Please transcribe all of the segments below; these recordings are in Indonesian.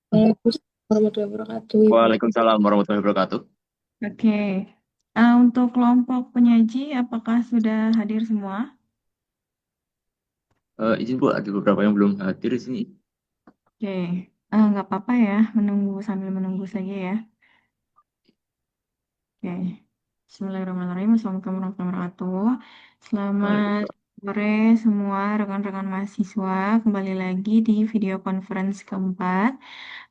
Waalaikumsalam warahmatullahi wabarakatuh, Ibu. Waalaikumsalam warahmatullahi wabarakatuh. Oke, untuk kelompok penyaji, apakah sudah hadir semua? Izin Bu, ada beberapa yang belum hadir di sini. Oke, nggak apa-apa ya, menunggu sambil menunggu saja ya. Oke, Bismillahirrahmanirrahim. Assalamualaikum warahmatullahi wabarakatuh. Selamat Waalaikumsalam. sore semua rekan-rekan mahasiswa. Kembali lagi di video conference keempat.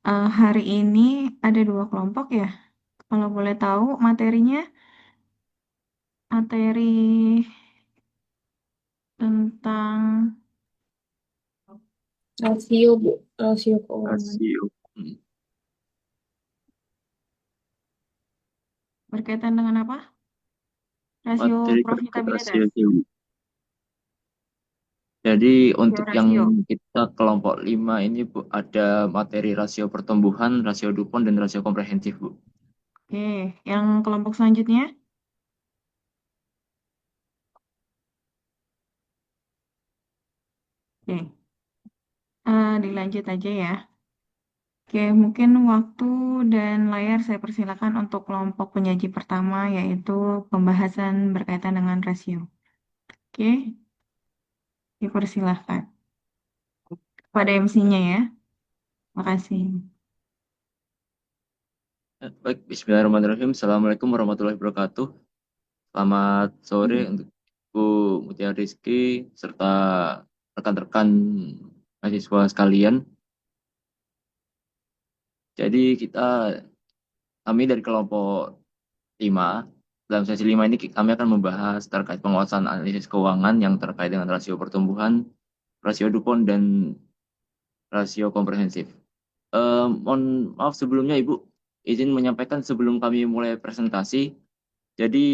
Hari ini ada dua kelompok ya. Kalau boleh tahu materinya, materi tentang Rasio, Bu. Rasio keuangan. Rasio. Hmm. berkaitan dengan apa? Rasio Materi terkait rasio profitabilitas. dewi. Jadi Ya, untuk yang rasio. kita kelompok 5 ini Bu, ada materi rasio pertumbuhan, rasio Dupont, dan rasio komprehensif Bu. Oke, yang kelompok selanjutnya? Oke, dilanjut aja ya. Oke, mungkin waktu dan layar saya persilakan untuk kelompok penyaji pertama, yaitu pembahasan berkaitan dengan rasio. Oke, dipersilahkan pada MC-nya ya. Makasih. Baik, Bismillahirrahmanirrahim. Assalamualaikum warahmatullahi wabarakatuh. Selamat sore untuk Bu Mutia Rizky serta rekan-rekan mahasiswa sekalian. Jadi kami dari kelompok 5. Dalam sesi 5 ini kami akan membahas terkait penguasaan analisis keuangan yang terkait dengan rasio pertumbuhan, rasio Dupont, dan rasio komprehensif. Mohon maaf sebelumnya Ibu, izin menyampaikan sebelum kami mulai presentasi. Jadi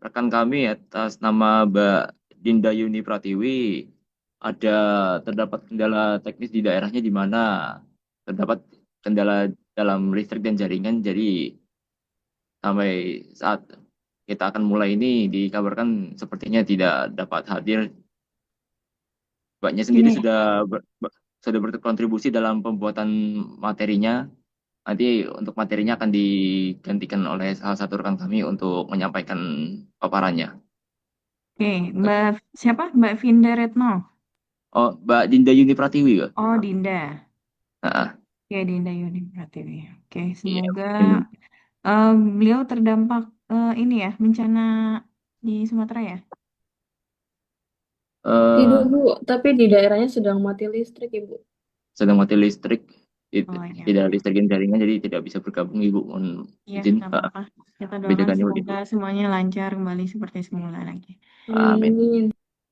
rekan kami atas nama Mbak Dinda Yuni Pratiwi ada terdapat kendala teknis di daerahnya di mana terdapat kendala dalam listrik dan jaringan. Jadi sampai saat kita akan mulai ini dikabarkan sepertinya tidak dapat hadir. Mbaknya sendiri Oke, sudah berkontribusi dalam pembuatan materinya. Nanti untuk materinya akan digantikan oleh salah satu rekan kami untuk menyampaikan paparannya. oke. Mbak siapa? Mbak Vinda Retno. Oh, Mbak Dinda Yuni Pratiwi, Kak? Oh, Dinda. Nah, Oke, Dinda Yuni Pratiwi. Oke, iya. semoga Mungkin, beliau terdampak ini ya, bencana di Sumatera ya. Tidak, eh Bu. Tapi di daerahnya sedang mati listrik, Ibu. sedang mati listrik, Oh ya, tidak oke. listrik dan jaringan, jadi tidak bisa bergabung, Ibu. Mohon Iya, izin, nggak apa-apa. Kita doakan kebijakannya, semoga Ibu. semuanya lancar kembali seperti semula lagi. Amin. Amin.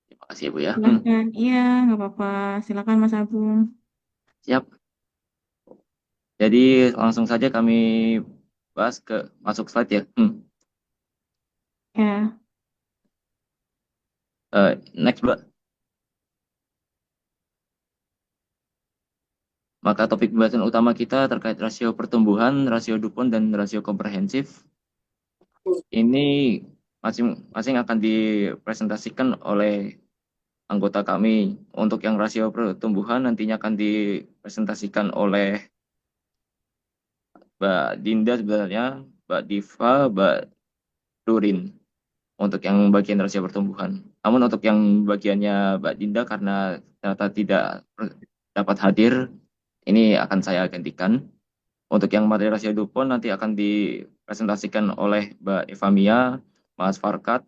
Terima kasih, Ibu ya. Silakan. Iya, nggak apa-apa. Silakan Mas Agung. Siap. Jadi langsung saja kami masuk slide ya. Ya, Next, Mbak. Maka topik pembahasan utama kita terkait rasio pertumbuhan, rasio Dupont, dan rasio komprehensif. Ini masing-masing akan dipresentasikan oleh anggota kami. Untuk yang rasio pertumbuhan nantinya akan dipresentasikan oleh Mbak Dinda sebenarnya, Mbak Diva, Mbak Durin untuk yang bagian rasio pertumbuhan. Namun untuk yang bagiannya Mbak Dinda karena ternyata tidak dapat hadir, ini akan saya gantikan. Untuk yang materi rasio Dupont nanti akan dipresentasikan oleh Mbak Eva Mia, Mas Farkat,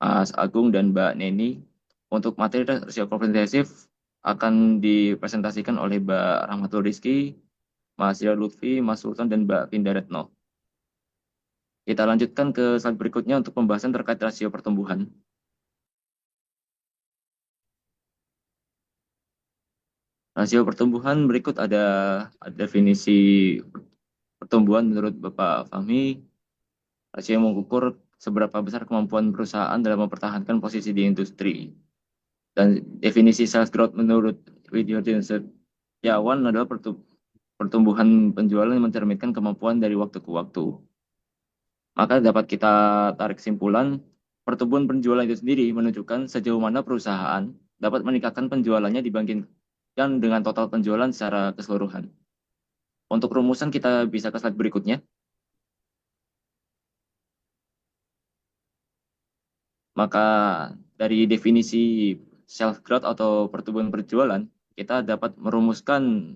Mas Agung, dan Mbak Neni. Untuk materi rasio komprehensif akan dipresentasikan oleh Mbak Rahmatul Rizky, Mas Ria Lutfi, Mas Sultan, dan Mbak Vinda Retno. Kita lanjutkan ke slide berikutnya untuk pembahasan terkait rasio pertumbuhan. Rasio pertumbuhan berikut ada definisi pertumbuhan menurut Bapak Fahmi. Rasio mengukur seberapa besar kemampuan perusahaan dalam mempertahankan posisi di industri. Dan definisi sales growth menurut Widyodin Setiawan adalah pertumbuhan penjualan yang mencerminkan kemampuan dari waktu ke waktu. Maka dapat kita tarik kesimpulan, pertumbuhan penjualan itu sendiri menunjukkan sejauh mana perusahaan dapat meningkatkan penjualannya dibandingkan dengan total penjualan secara keseluruhan. Untuk rumusan kita bisa ke slide berikutnya. Maka dari definisi self growth atau pertumbuhan berjualan, kita dapat merumuskan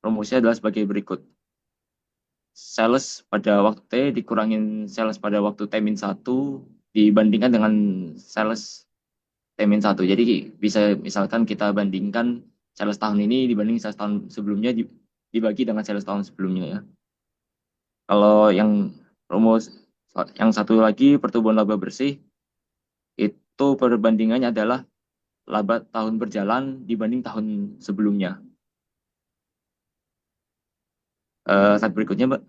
rumusnya adalah sebagai berikut. Sales pada waktu T dikurangin sales pada waktu T-1 dibandingkan dengan sales T-1. Jadi bisa misalkan kita bandingkan sales tahun ini dibanding sales tahun sebelumnya dibagi dengan sales tahun sebelumnya ya. Kalau rumus yang satu lagi pertumbuhan laba bersih itu perbandingannya adalah laba tahun berjalan dibanding tahun sebelumnya. Slide berikutnya, Mbak.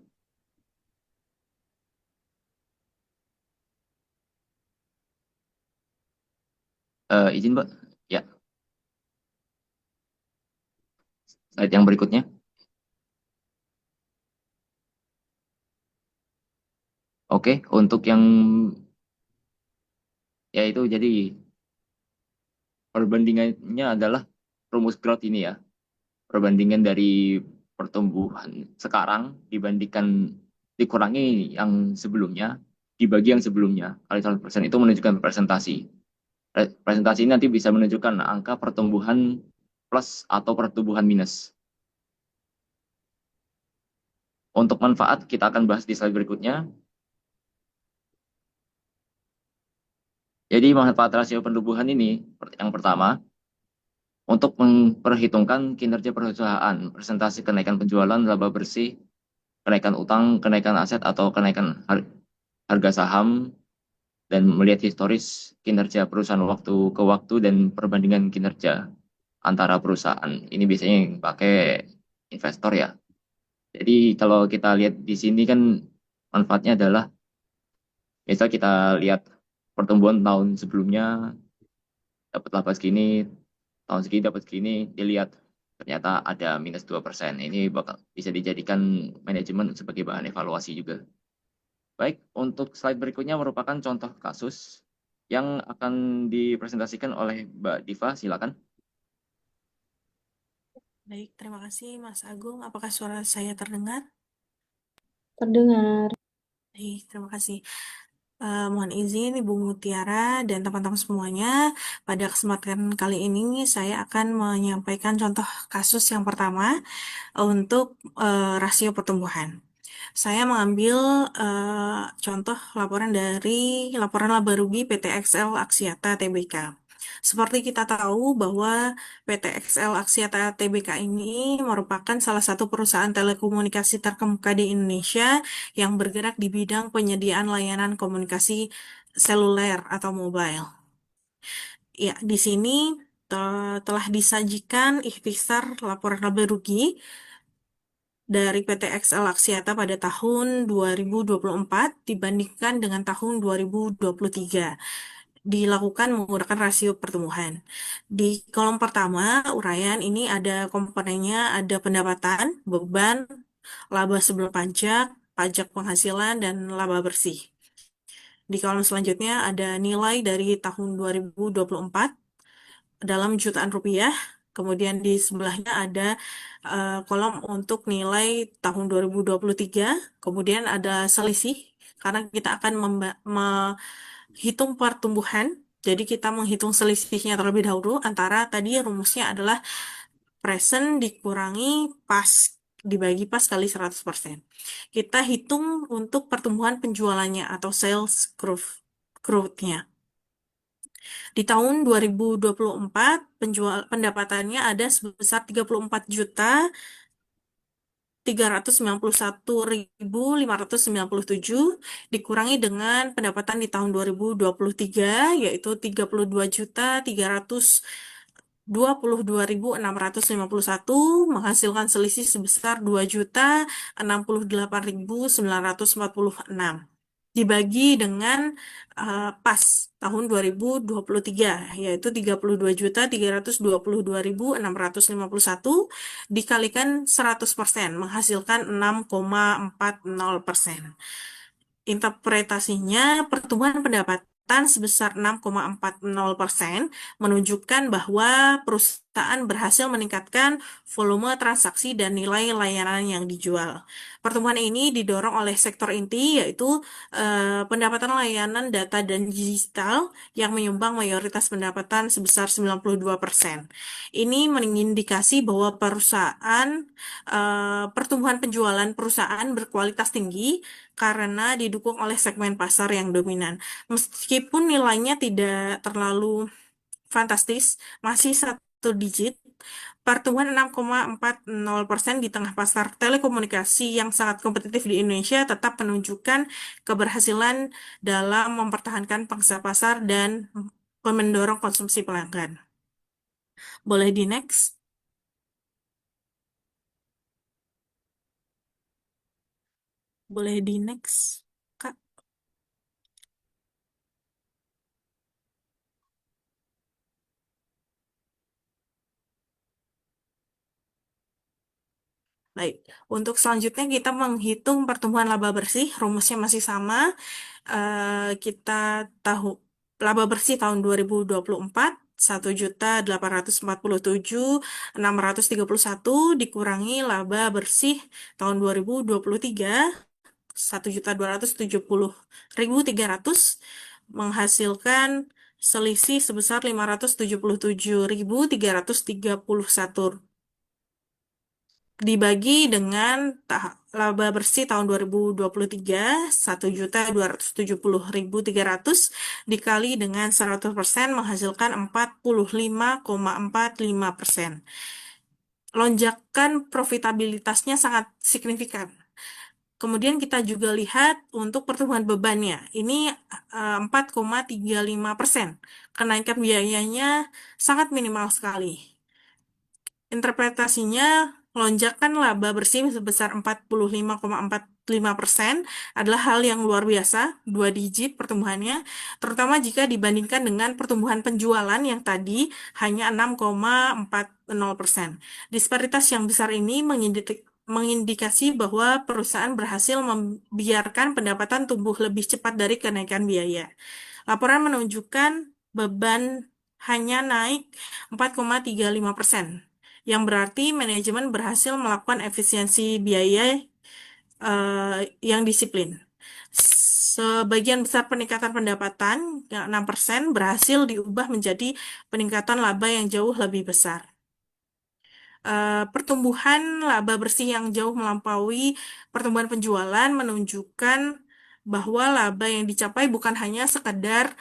Izin, Mbak. Ya, slide yang berikutnya. Oke, untuk yang ya itu jadi perbandingannya adalah rumus growth ini ya. Perbandingan dari pertumbuhan sekarang dibandingkan dikurangi yang sebelumnya dibagi yang sebelumnya kali 100% itu menunjukkan presentasi. Presentasi ini nanti bisa menunjukkan angka pertumbuhan plus atau pertumbuhan minus. Untuk manfaat kita akan bahas di slide berikutnya. Jadi manfaat rasio pertumbuhan ini yang pertama untuk memperhitungkan kinerja perusahaan, presentasi kenaikan penjualan, laba bersih, kenaikan utang, kenaikan aset atau kenaikan harga saham dan melihat historis kinerja perusahaan waktu ke waktu dan perbandingan kinerja antara perusahaan. Ini biasanya yang pakai investor ya. Jadi kalau kita lihat di sini kan manfaatnya adalah misal kita lihat pertumbuhan tahun sebelumnya dapat laba segini, tahun segini dapat segini, dilihat ternyata ada minus 2%. Ini bakal bisa dijadikan manajemen sebagai bahan evaluasi juga. Baik, untuk slide berikutnya merupakan contoh kasus yang akan dipresentasikan oleh Mbak Diva, silakan. Baik, terima kasih Mas Agung. Apakah suara saya terdengar? Terdengar. Baik, terima kasih. Mohon izin Ibu Mutiara dan teman-teman semuanya. Pada kesempatan kali ini saya akan menyampaikan contoh kasus yang pertama untuk rasio pertumbuhan. Saya mengambil contoh laporan dari laporan laba rugi PT XL Axiata Tbk. Seperti kita tahu bahwa PT XL Axiata Tbk ini merupakan salah satu perusahaan telekomunikasi terkemuka di Indonesia yang bergerak di bidang penyediaan layanan komunikasi seluler atau mobile. Ya, di sini telah disajikan ikhtisar laporan laba rugi dari PT XL Axiata pada tahun 2024 dibandingkan dengan tahun 2023 dilakukan menggunakan rasio pertumbuhan. Di kolom pertama, uraian ini ada komponennya, ada pendapatan, beban, laba sebelum pajak, pajak penghasilan, dan laba bersih. Di kolom selanjutnya ada nilai dari tahun 2024 dalam jutaan rupiah. Kemudian di sebelahnya ada kolom untuk nilai tahun 2023. Kemudian ada selisih karena kita akan menghitung pertumbuhan. Jadi kita menghitung selisihnya terlebih dahulu antara tadi rumusnya adalah present dikurangi pas dibagi pas kali 100%. Kita hitung untuk pertumbuhan penjualannya atau sales growth-nya. Di tahun 2024, pendapatannya ada sebesar 34.391.597 dikurangi dengan pendapatan di tahun 2023 yaitu 32.322.651 menghasilkan selisih sebesar 2.068.946 dibagi dengan pas tahun 2023 yaitu 32.322.651 dikalikan 100% menghasilkan 6,40%. Interpretasinya pertumbuhan pendapatan sebesar 6,40% menunjukkan bahwa perusahaan perusahaan berhasil meningkatkan volume transaksi dan nilai layanan yang dijual. Pertumbuhan ini didorong oleh sektor inti, yaitu pendapatan layanan data dan digital yang menyumbang mayoritas pendapatan sebesar 92%. Ini mengindikasi bahwa pertumbuhan penjualan perusahaan berkualitas tinggi karena didukung oleh segmen pasar yang dominan. Meskipun nilainya tidak terlalu fantastis, masih satu digit, pertumbuhan 6,40% di tengah pasar telekomunikasi yang sangat kompetitif di Indonesia tetap menunjukkan keberhasilan dalam mempertahankan pangsa pasar dan mendorong konsumsi pelanggan. Boleh di next? Boleh di next, Kak? Baik, untuk selanjutnya kita menghitung pertumbuhan laba bersih, rumusnya masih sama. Kita tahu laba bersih tahun 2024 1.847.631 dikurangi laba bersih tahun 2023 1.270.300 menghasilkan selisih sebesar 577.331 dibagi dengan laba bersih tahun 2023 1.270.300 dikali dengan 100% menghasilkan 45,45%. Lonjakan profitabilitasnya sangat signifikan. Kemudian kita juga lihat untuk pertumbuhan bebannya. Ini 4,35%. Kenaikan biayanya sangat minimal sekali. Interpretasinya, lonjakan laba bersih sebesar 45,45% adalah hal yang luar biasa, 2 digit pertumbuhannya, terutama jika dibandingkan dengan pertumbuhan penjualan yang tadi hanya 6,40%. Disparitas yang besar ini mengindikasi bahwa perusahaan berhasil membiarkan pendapatan tumbuh lebih cepat dari kenaikan biaya. Laporan menunjukkan beban hanya naik 4,35%, yang berarti manajemen berhasil melakukan efisiensi biaya yang disiplin. Sebagian besar peningkatan pendapatan, yang 6%, berhasil diubah menjadi peningkatan laba yang jauh lebih besar. Pertumbuhan laba bersih yang jauh melampaui pertumbuhan penjualan menunjukkan bahwa laba yang dicapai bukan hanya sekedar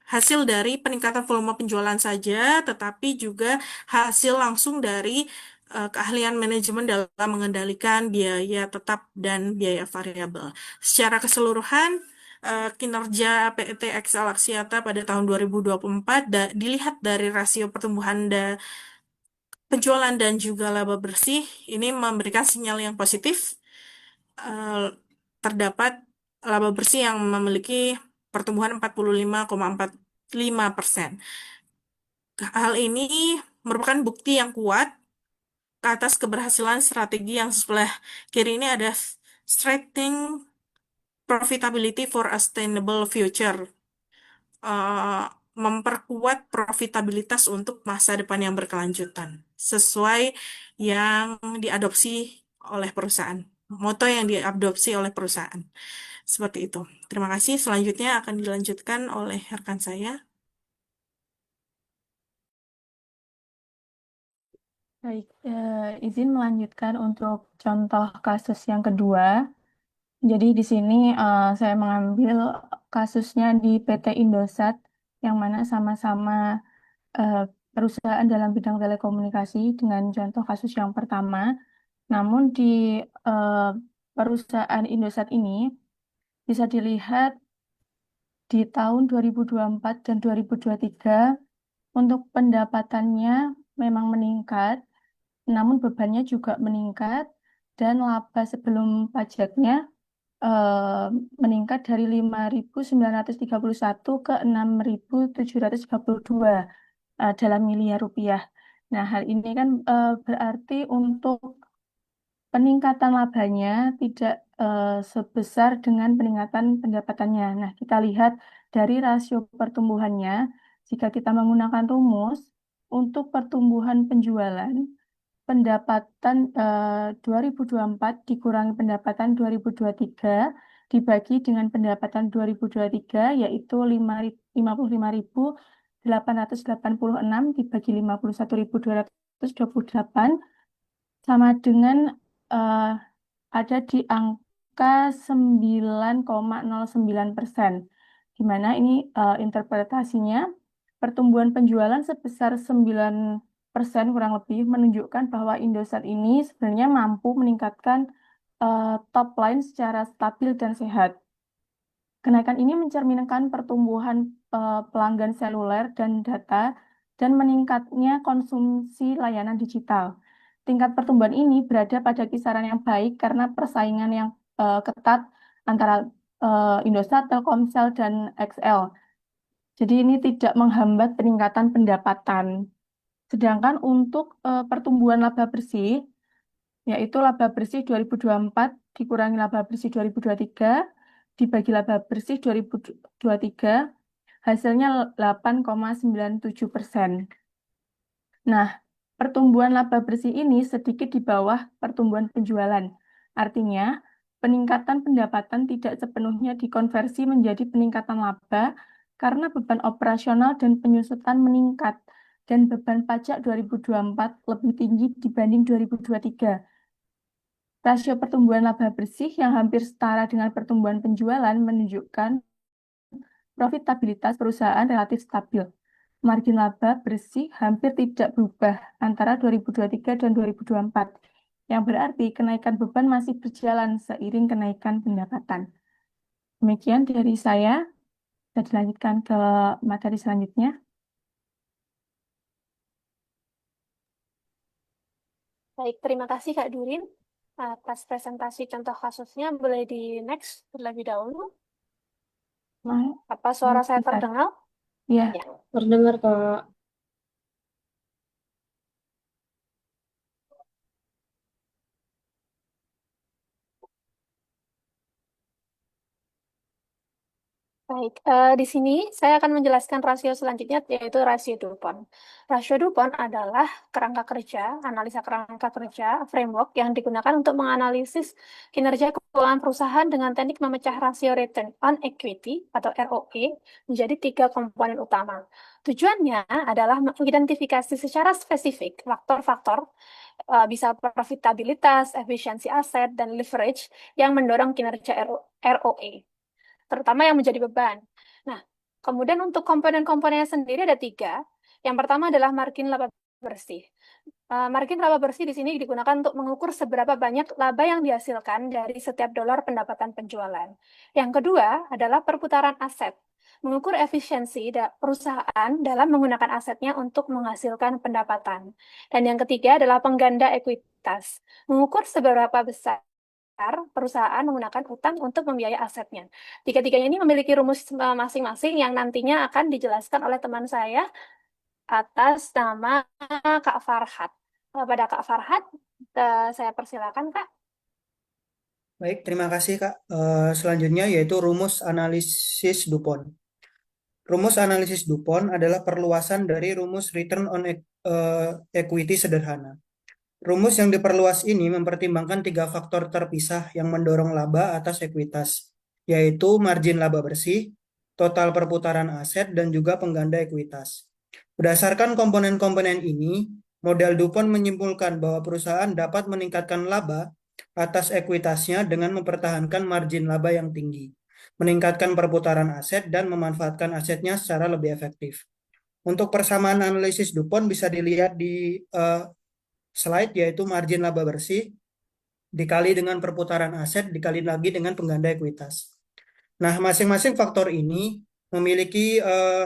hasil dari peningkatan volume penjualan saja, tetapi juga hasil langsung dari keahlian manajemen dalam mengendalikan biaya tetap dan biaya variabel. Secara keseluruhan, kinerja PT XL Axiata pada tahun 2024 dilihat dari rasio pertumbuhan penjualan dan juga laba bersih, ini memberikan sinyal yang positif. Terdapat laba bersih yang memiliki pertumbuhan 45,45%. Hal ini merupakan bukti yang kuat ke atas keberhasilan strategi yang sebelah kiri ini ada strengthening profitability for a sustainable future. Memperkuat profitabilitas untuk masa depan yang berkelanjutan sesuai yang diadopsi oleh perusahaan, moto yang diadopsi oleh perusahaan. Seperti itu. Terima kasih. Selanjutnya akan dilanjutkan oleh rekan saya. Baik, izin melanjutkan untuk contoh kasus yang kedua. Jadi di sini saya mengambil kasusnya di PT Indosat, yang mana sama-sama eh, perusahaan dalam bidang telekomunikasi dengan contoh kasus yang pertama. Namun di eh, perusahaan Indosat ini bisa dilihat di tahun 2024 dan 2023 untuk pendapatannya memang meningkat, namun bebannya juga meningkat dan laba sebelum pajaknya eh, meningkat dari 5.931 ke 6.732 dalam miliar rupiah. Nah, hal ini kan berarti untuk peningkatan labanya tidak sebesar dengan peningkatan pendapatannya. Nah, kita lihat dari rasio pertumbuhannya, jika kita menggunakan rumus, untuk pertumbuhan penjualan, pendapatan 2024 dikurangi pendapatan 2023 dibagi dengan pendapatan 2023 yaitu 55.886 dibagi 51.228 sama dengan eh, ada di angka 9,09%. Di mana ini interpretasinya pertumbuhan penjualan sebesar 9% kurang lebih menunjukkan bahwa Indosat ini sebenarnya mampu meningkatkan top line secara stabil dan sehat. Kenaikan ini mencerminkan pertumbuhan pelanggan seluler dan data dan meningkatnya konsumsi layanan digital. Tingkat pertumbuhan ini berada pada kisaran yang baik karena persaingan yang ketat antara Indosat, Telkomsel, dan XL. Jadi ini tidak menghambat peningkatan pendapatan. Sedangkan untuk pertumbuhan laba bersih, yaitu laba bersih 2024 dikurangi laba bersih 2023 dibagi laba bersih 2023 hasilnya 8,97%. Nah, pertumbuhan laba bersih ini sedikit di bawah pertumbuhan penjualan. Artinya, peningkatan pendapatan tidak sepenuhnya dikonversi menjadi peningkatan laba karena beban operasional dan penyusutan meningkat dan beban pajak 2024 lebih tinggi dibanding 2023. Rasio pertumbuhan laba bersih yang hampir setara dengan pertumbuhan penjualan menunjukkan profitabilitas perusahaan relatif stabil. Margin laba bersih hampir tidak berubah antara 2023 dan 2024, yang berarti kenaikan beban masih berjalan seiring kenaikan pendapatan. Demikian dari saya. Bisa dilanjutkan ke materi selanjutnya. Baik, terima kasih Kak Durin atas presentasi contoh kasusnya. Boleh di next terlebih dahulu. Apa suara saya Bisa. terdengar? Ya, Ya. Terdengar, Kak. Baik, di sini saya akan menjelaskan rasio selanjutnya, yaitu rasio DuPont. Rasio DuPont adalah kerangka kerja, analisa kerangka kerja, framework yang digunakan untuk menganalisis kinerja keuangan perusahaan dengan teknik memecah rasio return on equity atau ROE menjadi 3 komponen utama. Tujuannya adalah mengidentifikasi secara spesifik faktor-faktor bisa profitabilitas, efisiensi aset, dan leverage yang mendorong kinerja ROE, terutama yang menjadi beban. Nah, kemudian untuk komponen-komponennya sendiri ada 3. Yang pertama adalah margin laba bersih. Margin laba bersih di sini digunakan untuk mengukur seberapa banyak laba yang dihasilkan dari setiap dolar pendapatan penjualan. Yang kedua adalah perputaran aset, mengukur efisiensi perusahaan dalam menggunakan asetnya untuk menghasilkan pendapatan. Dan yang ketiga adalah pengganda ekuitas, mengukur seberapa besar perusahaan menggunakan utang untuk membiayai asetnya. Tiga-tiganya ini memiliki rumus masing-masing yang nantinya akan dijelaskan oleh teman saya atas nama Kak Farhat. Pada Kak Farhat, saya persilakan Kak. Baik, terima kasih Kak. Selanjutnya yaitu rumus analisis DuPont. Rumus analisis DuPont adalah perluasan dari rumus return on equity sederhana. Rumus yang diperluas ini mempertimbangkan 3 faktor terpisah yang mendorong laba atas ekuitas, yaitu margin laba bersih, total perputaran aset, dan juga pengganda ekuitas. Berdasarkan komponen-komponen ini, model DuPont menyimpulkan bahwa perusahaan dapat meningkatkan laba atas ekuitasnya dengan mempertahankan margin laba yang tinggi, meningkatkan perputaran aset, dan memanfaatkan asetnya secara lebih efektif. Untuk persamaan analisis DuPont bisa dilihat di slide, yaitu margin laba bersih dikali dengan perputaran aset dikali lagi dengan pengganda ekuitas. Nah, masing-masing faktor ini memiliki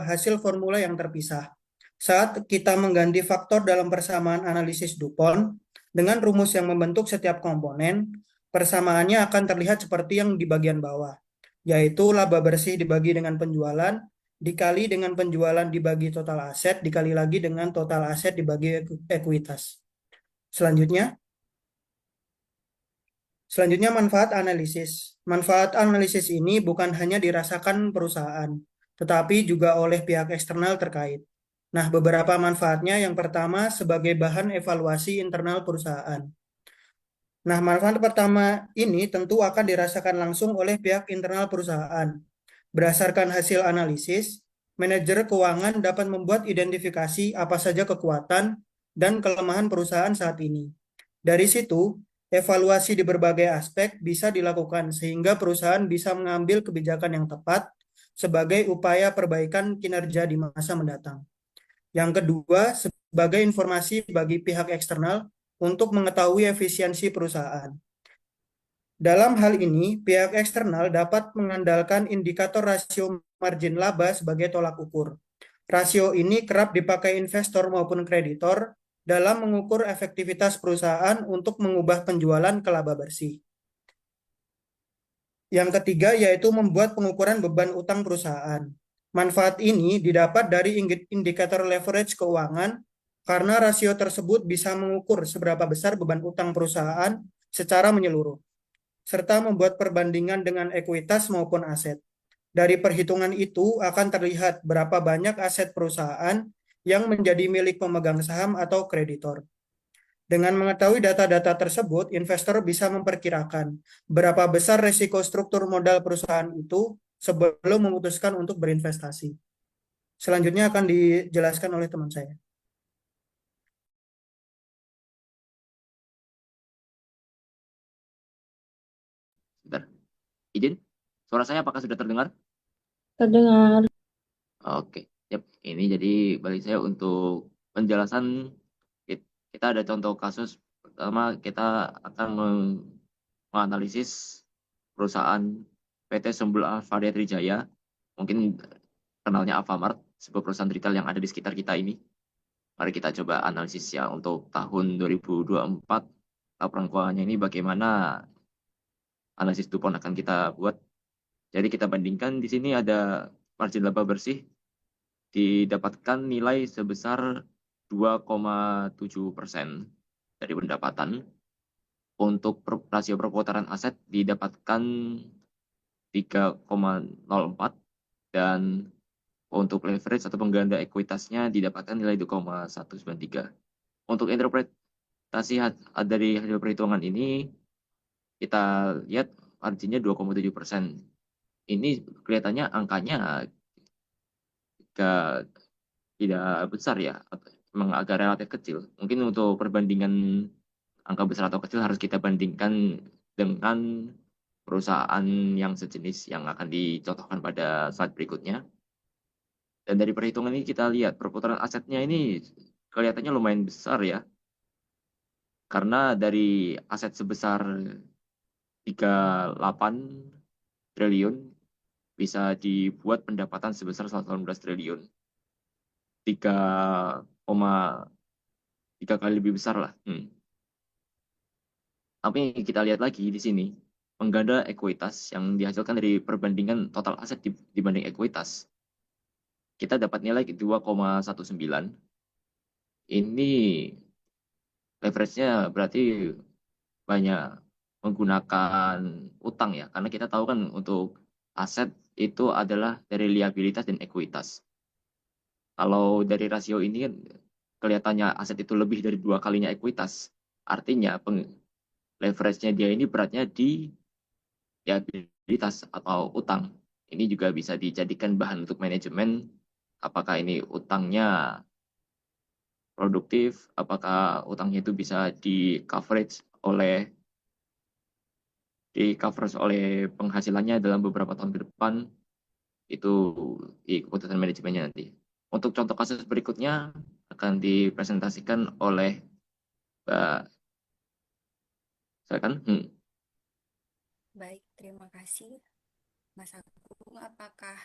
hasil formula yang terpisah. Saat kita mengganti faktor dalam persamaan analisis DuPont dengan rumus yang membentuk setiap komponen, persamaannya akan terlihat seperti yang di bagian bawah, yaitu laba bersih dibagi dengan penjualan dikali dengan penjualan dibagi total aset dikali lagi dengan total aset dibagi ekuitas. Selanjutnya manfaat analisis. Manfaat analisis ini bukan hanya dirasakan perusahaan, tetapi juga oleh pihak eksternal terkait. Nah, beberapa manfaatnya yang pertama sebagai bahan evaluasi internal perusahaan. Nah, manfaat pertama ini tentu akan dirasakan langsung oleh pihak internal perusahaan. Berdasarkan hasil analisis, manajer keuangan dapat membuat identifikasi apa saja kekuatan dan kelemahan perusahaan saat ini. Dari situ, evaluasi di berbagai aspek bisa dilakukan sehingga perusahaan bisa mengambil kebijakan yang tepat sebagai upaya perbaikan kinerja di masa mendatang. Yang kedua, sebagai informasi bagi pihak eksternal untuk mengetahui efisiensi perusahaan. Dalam hal ini, pihak eksternal dapat mengandalkan indikator rasio margin laba sebagai tolak ukur. Rasio ini kerap dipakai investor maupun kreditor dalam mengukur efektivitas perusahaan untuk mengubah penjualan ke laba bersih. Yang ketiga yaitu membuat pengukuran beban utang perusahaan. Manfaat ini didapat dari indikator leverage keuangan karena rasio tersebut bisa mengukur seberapa besar beban utang perusahaan secara menyeluruh, serta membuat perbandingan dengan ekuitas maupun aset. Dari perhitungan itu akan terlihat berapa banyak aset perusahaan yang menjadi milik pemegang saham atau kreditor. Dengan mengetahui data-data tersebut, investor bisa memperkirakan berapa besar risiko struktur modal perusahaan itu sebelum memutuskan untuk berinvestasi. Selanjutnya akan dijelaskan oleh teman saya. Bentar. Izin, suara saya apakah sudah terdengar? Terdengar. Oke, yep. Ini jadi balik saya untuk penjelasan. Kita ada contoh kasus. Pertama, kita akan menganalisis perusahaan PT Sembul Alfaria Trijaya. Mungkin kenalnya Alfamart, sebuah perusahaan retail yang ada di sekitar kita ini. Mari kita coba analisis ya untuk tahun 2024. Laporan keuangannya ini bagaimana analisis DuPont akan kita buat. Jadi kita bandingkan di sini ada margin laba bersih didapatkan nilai sebesar 2,7% dari pendapatan. Untuk rasio perputaran aset didapatkan 3,04 dan untuk leverage atau pengganda ekuitasnya didapatkan nilai 2,193. Untuk interpretasi dari hasil perhitungan ini kita lihat marginnya 2,7%. Ini kelihatannya angkanya tidak besar ya, memang agak relatif kecil. Mungkin untuk perbandingan angka besar atau kecil harus kita bandingkan dengan perusahaan yang sejenis yang akan dicontohkan pada slide berikutnya. Dan dari perhitungan ini kita lihat perputaran asetnya ini kelihatannya lumayan besar ya. Karena dari aset sebesar 38 triliun bisa dibuat pendapatan sebesar 18 triliun. 3,3 kali lebih besar lah. Tapi kita lihat lagi di sini, pengganda ekuitas yang dihasilkan dari perbandingan total aset dibanding ekuitas. Kita dapat nilai 2,19. Ini leverage-nya berarti banyak menggunakan utang ya, karena kita tahu kan untuk aset itu adalah dari liabilitas dan ekuitas. Kalau dari rasio ini kan kelihatannya aset itu lebih dari 2 kalinya ekuitas. Artinya leverage-nya dia ini beratnya di liabilitas atau utang. Ini juga bisa dijadikan bahan untuk manajemen. Apakah ini utangnya produktif, apakah utangnya itu bisa di coverage oleh penghasilannya dalam beberapa tahun ke depan. Itu di keputusan manajemennya nanti. Untuk contoh kasus berikutnya akan dipresentasikan oleh Mbak. Saya kan? Baik, terima kasih. Mas Agung, apakah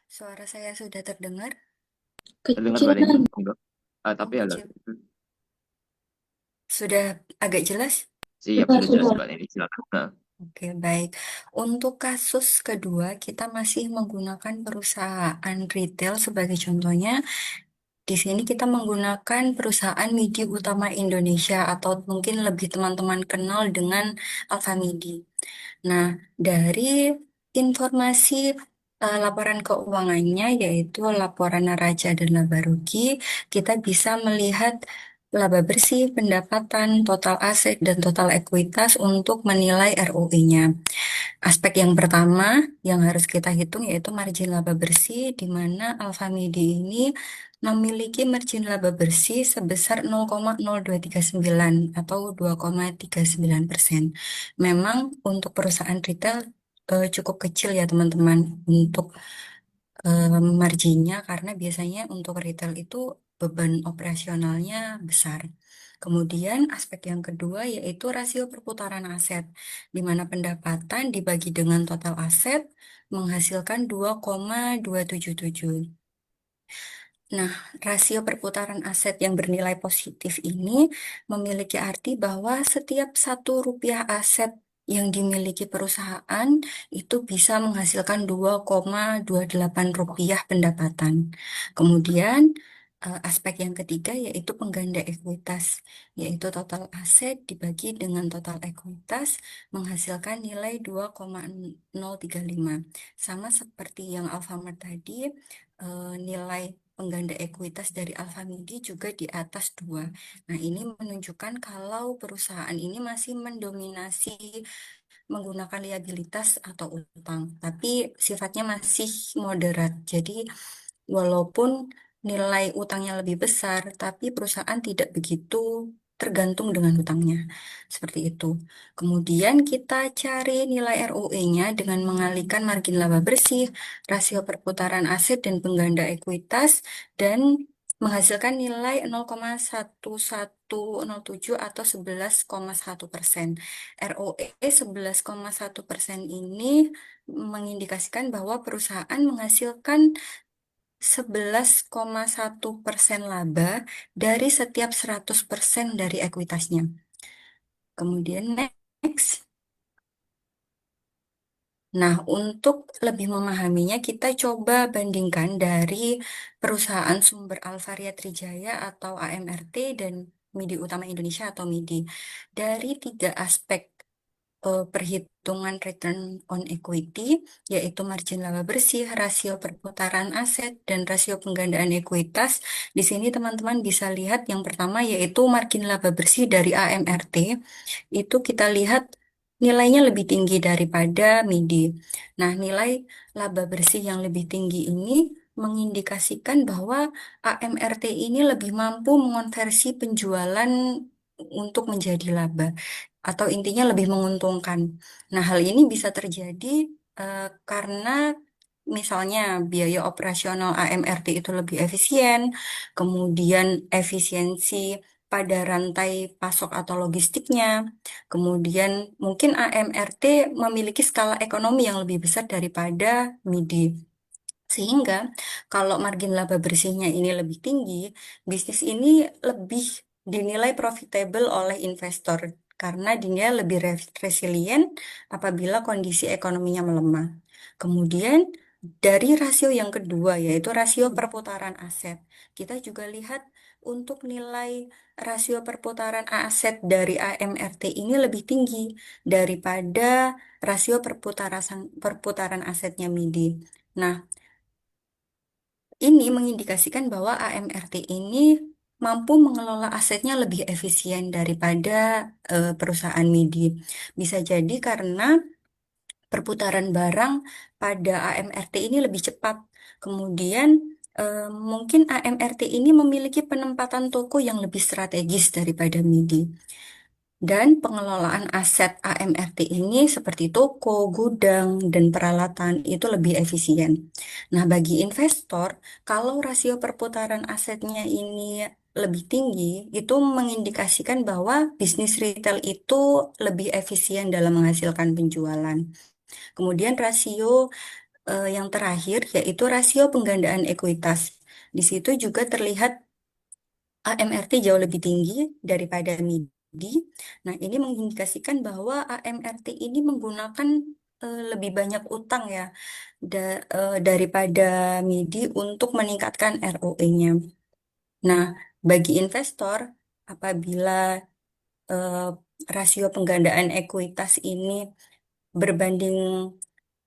suara saya sudah terdengar? Terdengar Kecil Mbak Deni? kan? Enggak. Tapi Oh, agak kecil. Sudah agak jelas? siap, Sudah, sudah jelas sudah. Mbak Deni. Silakan. Nah, Oke, baik. Untuk kasus kedua, kita masih menggunakan perusahaan retail sebagai contohnya. Di sini kita menggunakan perusahaan Midi Utama Indonesia atau mungkin lebih teman-teman kenal dengan Alfamidi. Nah, dari informasi Laporan keuangannya yaitu laporan neraca dan laba rugi, kita bisa melihat laba bersih, pendapatan, total aset, dan total ekuitas untuk menilai ROE-nya. Aspek yang pertama yang harus kita hitung yaitu margin laba bersih, di mana Alfa Midi ini memiliki margin laba bersih sebesar 0,0239 atau 2,39%. Memang untuk perusahaan retail cukup kecil ya teman-teman untuk marginnya karena biasanya untuk retail itu beban operasionalnya besar. Kemudian aspek yang kedua yaitu rasio perputaran aset, di mana pendapatan dibagi dengan total aset menghasilkan 2,277. Nah, rasio perputaran aset yang bernilai positif ini memiliki arti bahwa setiap 1 rupiah aset yang dimiliki perusahaan itu bisa menghasilkan 2,28 rupiah pendapatan. Kemudian, aspek yang ketiga yaitu pengganda ekuitas, yaitu total aset dibagi dengan total ekuitas menghasilkan nilai 2,035. Sama seperti yang Alfamart tadi, nilai pengganda ekuitas dari Alfamidi juga di atas 2. Nah, ini menunjukkan kalau perusahaan ini masih mendominasi menggunakan liabilitas atau utang, tapi sifatnya masih moderat. Jadi, walaupun nilai utangnya lebih besar, tapi perusahaan tidak begitu tergantung dengan hutangnya. Seperti itu. Kemudian kita cari nilai ROE-nya dengan mengalihkan margin laba bersih, rasio perputaran aset dan pengganda ekuitas, dan menghasilkan nilai 0,1107 atau 11,1%. ROE 11,1% ini mengindikasikan bahwa perusahaan menghasilkan 11,1% laba dari setiap 100% dari ekuitasnya. Kemudian next. Nah, untuk lebih memahaminya, kita coba bandingkan dari perusahaan sumber Alvaria Trijaya atau AMRT dan MIDI Utama Indonesia atau MIDI. Dari 3 aspek perhitungan return on equity, yaitu margin laba bersih, rasio perputaran aset, dan rasio penggandaan ekuitas. Di sini teman-teman bisa lihat yang pertama yaitu margin laba bersih dari AMRT. Itu kita lihat nilainya lebih tinggi daripada MIDI. Nah, nilai laba bersih yang lebih tinggi ini mengindikasikan bahwa AMRT ini lebih mampu mengonversi penjualan untuk menjadi laba atau intinya lebih menguntungkan. Nah, hal ini bisa terjadi karena misalnya biaya operasional AMRT itu lebih efisien, kemudian efisiensi pada rantai pasok atau logistiknya, kemudian mungkin AMRT memiliki skala ekonomi yang lebih besar daripada MIDI. Sehingga kalau margin laba bersihnya ini lebih tinggi, bisnis ini lebih dinilai profitable oleh investor karena dinilai lebih resilient apabila kondisi ekonominya melemah. Kemudian dari rasio yang kedua yaitu rasio perputaran aset. Kita juga lihat untuk nilai rasio perputaran aset dari AMRT ini lebih tinggi daripada rasio perputaran asetnya MIDI. Nah, ini mengindikasikan bahwa AMRT ini mampu mengelola asetnya lebih efisien daripada perusahaan MIDI. Bisa jadi karena perputaran barang pada AMRT ini lebih cepat. Kemudian mungkin AMRT ini memiliki penempatan toko yang lebih strategis daripada MIDI. Dan pengelolaan aset AMRT ini seperti toko, gudang, dan peralatan itu lebih efisien. Nah, bagi investor, kalau rasio perputaran asetnya ini lebih tinggi, itu mengindikasikan bahwa bisnis retail itu lebih efisien dalam menghasilkan penjualan. Kemudian rasio yang terakhir yaitu rasio penggandaan ekuitas. Di situ juga terlihat AMRT jauh lebih tinggi daripada MIDI. Nah, ini mengindikasikan bahwa AMRT ini menggunakan lebih banyak utang ya daripada MIDI untuk meningkatkan ROE-nya. Nah, bagi investor, apabila eh, rasio penggandaan ekuitas ini berbanding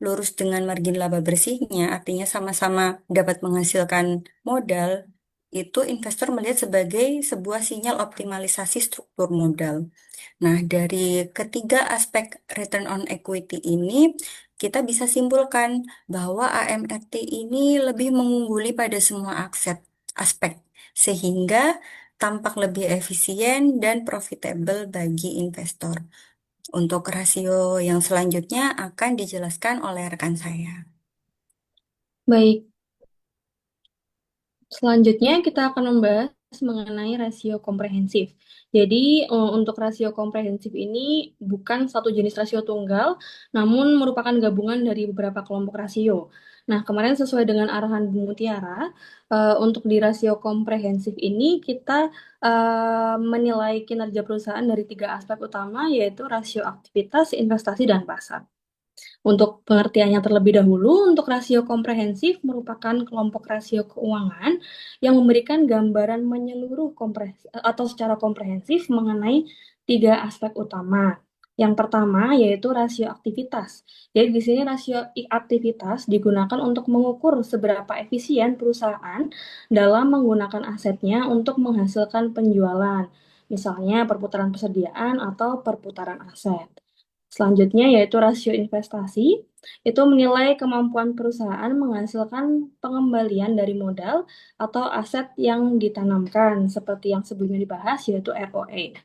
lurus dengan margin laba bersihnya, artinya sama-sama dapat menghasilkan modal, itu investor melihat sebagai sebuah sinyal optimalisasi struktur modal. Nah, dari ketiga aspek return on equity ini, kita bisa simpulkan bahwa AMRT ini lebih mengungguli pada semua aspek, sehingga tampak lebih efisien dan profitable bagi investor. Untuk rasio yang selanjutnya akan dijelaskan oleh rekan saya. Baik, selanjutnya kita akan membahas mengenai rasio komprehensif. Jadi, untuk rasio komprehensif ini bukan satu jenis rasio tunggal, namun merupakan gabungan dari beberapa kelompok rasio. Nah, kemarin sesuai dengan arahan Bu Mutiara, untuk di rasio komprehensif ini kita menilai kinerja perusahaan dari tiga aspek utama, yaitu rasio aktivitas, investasi, dan pasar. Untuk pengertiannya terlebih dahulu, untuk rasio komprehensif merupakan kelompok rasio keuangan yang memberikan gambaran menyeluruh atau secara komprehensif mengenai tiga aspek utama. Yang pertama yaitu rasio aktivitas. Jadi di sini rasio aktivitas digunakan untuk mengukur seberapa efisien perusahaan dalam menggunakan asetnya untuk menghasilkan penjualan. Misalnya perputaran persediaan atau perputaran aset. Selanjutnya yaitu rasio investasi, itu menilai kemampuan perusahaan menghasilkan pengembalian dari modal atau aset yang ditanamkan, seperti yang sebelumnya dibahas yaitu ROE.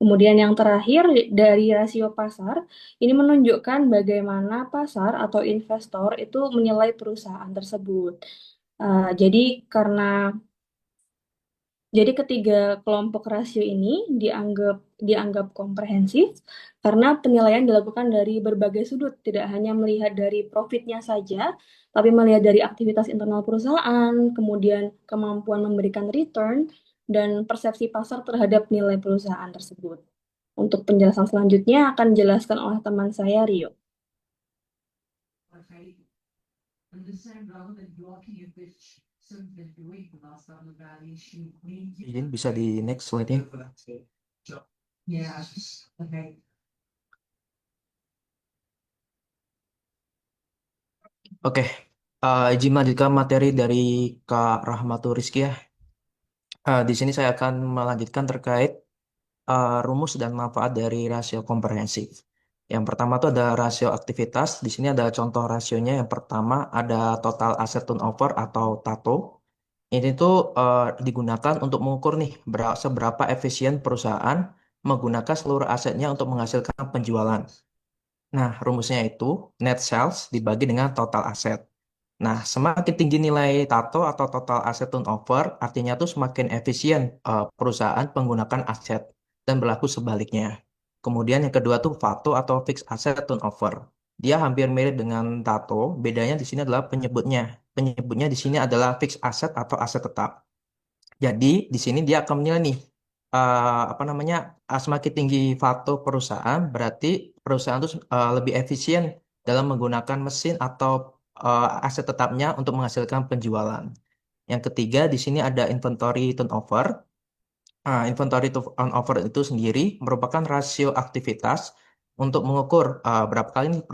Kemudian yang terakhir dari rasio pasar, ini menunjukkan bagaimana pasar atau investor itu menilai perusahaan tersebut. Jadi ketiga kelompok rasio ini dianggap komprehensif karena penilaian dilakukan dari berbagai sudut, tidak hanya melihat dari profitnya saja, tapi melihat dari aktivitas internal perusahaan, kemudian kemampuan memberikan return, dan persepsi pasar terhadap nilai perusahaan tersebut. Untuk penjelasan selanjutnya akan dijelaskan oleh teman saya, Rio. Izin bisa di next slide-nya. Oke, izin melanjutkan materi dari Kak Rahmatul Rizky ya. Di sini saya akan melanjutkan terkait rumus dan manfaat dari rasio komprehensif. Yang pertama itu ada rasio aktivitas. Di sini ada contoh rasionya. Yang pertama ada total asset turnover atau TATO. Ini tuh digunakan untuk mengukur nih seberapa efisien perusahaan menggunakan seluruh asetnya untuk menghasilkan penjualan. Nah, rumusnya itu net sales dibagi dengan total aset. Nah, semakin tinggi nilai TATO atau total asset turnover, artinya tuh semakin efisien perusahaan menggunakan aset dan berlaku sebaliknya. Kemudian yang kedua tuh FATO atau fixed asset turnover. Dia hampir mirip dengan TATO, bedanya di sini adalah penyebutnya. Penyebutnya di sini adalah fixed asset atau aset tetap. Jadi di sini dia akan menilai nih apa namanya semakin tinggi FATO perusahaan berarti perusahaan itu lebih efisien dalam menggunakan mesin atau aset tetapnya untuk menghasilkan penjualan. Yang ketiga di sini ada inventory turnover. Inventory turnover itu sendiri merupakan rasio aktivitas untuk mengukur berapa kali nih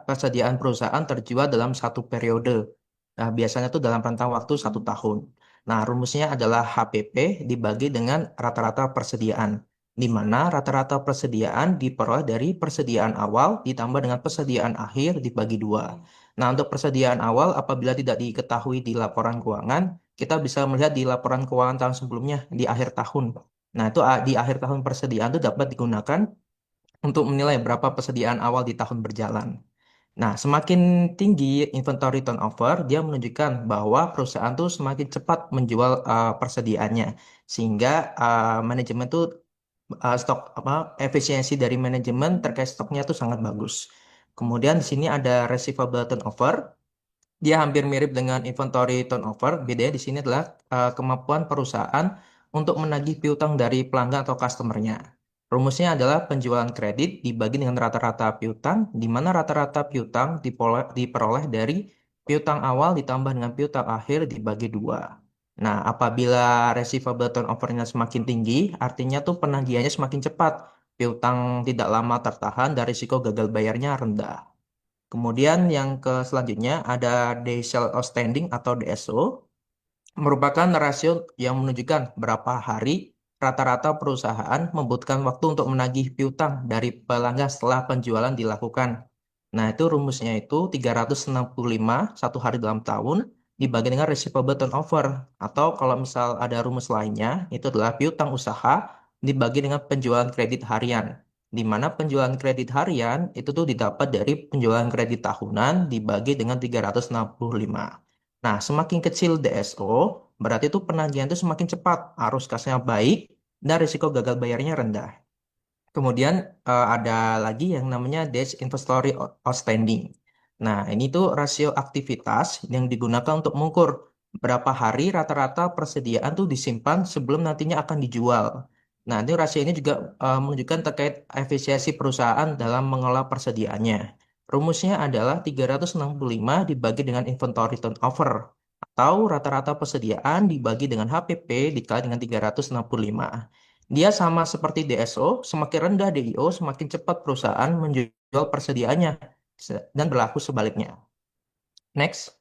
persediaan perusahaan terjual dalam satu periode. Nah, biasanya itu dalam rentang waktu 1 tahun. Nah, rumusnya adalah HPP dibagi dengan rata-rata persediaan, di mana rata-rata persediaan diperoleh dari persediaan awal ditambah dengan persediaan akhir dibagi 2. Nah, untuk persediaan awal apabila tidak diketahui di laporan keuangan, kita bisa melihat di laporan keuangan tahun sebelumnya di akhir tahun. Nah, itu di akhir tahun persediaan itu dapat digunakan untuk menilai berapa persediaan awal di tahun berjalan. Nah, semakin tinggi inventory turnover, dia menunjukkan bahwa perusahaan tuh semakin cepat menjual persediaannya, sehingga manajemen tuh stok efisiensi dari manajemen terkait stoknya tuh sangat bagus. Kemudian di sini ada receivable turnover. Dia hampir mirip dengan inventory turnover. Bedanya di sini adalah kemampuan perusahaan untuk menagih piutang dari pelanggan atau customernya. Rumusnya adalah penjualan kredit dibagi dengan rata-rata piutang, di mana rata-rata piutang diperoleh dari piutang awal ditambah dengan piutang akhir dibagi 2. Nah, apabila receivable turnover-nya semakin tinggi, artinya tuh penagihannya semakin cepat. Piutang tidak lama tertahan dan risiko gagal bayarnya rendah. Kemudian yang selanjutnya ada Day Sales Outstanding atau DSO, merupakan rasio yang menunjukkan berapa hari rata-rata perusahaan membutuhkan waktu untuk menagih piutang dari pelanggan setelah penjualan dilakukan. Nah, itu rumusnya itu 365 satu hari dalam tahun dibagi dengan receivable turnover. Atau kalau misal ada rumus lainnya, itu adalah piutang usaha dibagi dengan penjualan kredit harian. Di mana penjualan kredit harian itu tuh didapat dari penjualan kredit tahunan dibagi dengan 365. Nah, semakin kecil DSO, berarti itu penagihan itu semakin cepat, arus kasnya baik, dan risiko gagal bayarnya rendah. Kemudian ada lagi yang namanya Days Inventory Outstanding. Nah, ini tuh rasio aktivitas yang digunakan untuk mengukur berapa hari rata-rata persediaan tuh disimpan sebelum nantinya akan dijual. Nah, ini rasio ini juga menunjukkan terkait efisiensi perusahaan dalam mengelola persediaannya. Rumusnya adalah 365 dibagi dengan inventory turnover atau rata-rata persediaan dibagi dengan HPP dikali dengan 365. Dia sama seperti DSO, semakin rendah DIO, semakin cepat perusahaan menjual persediaannya dan berlaku sebaliknya. Next.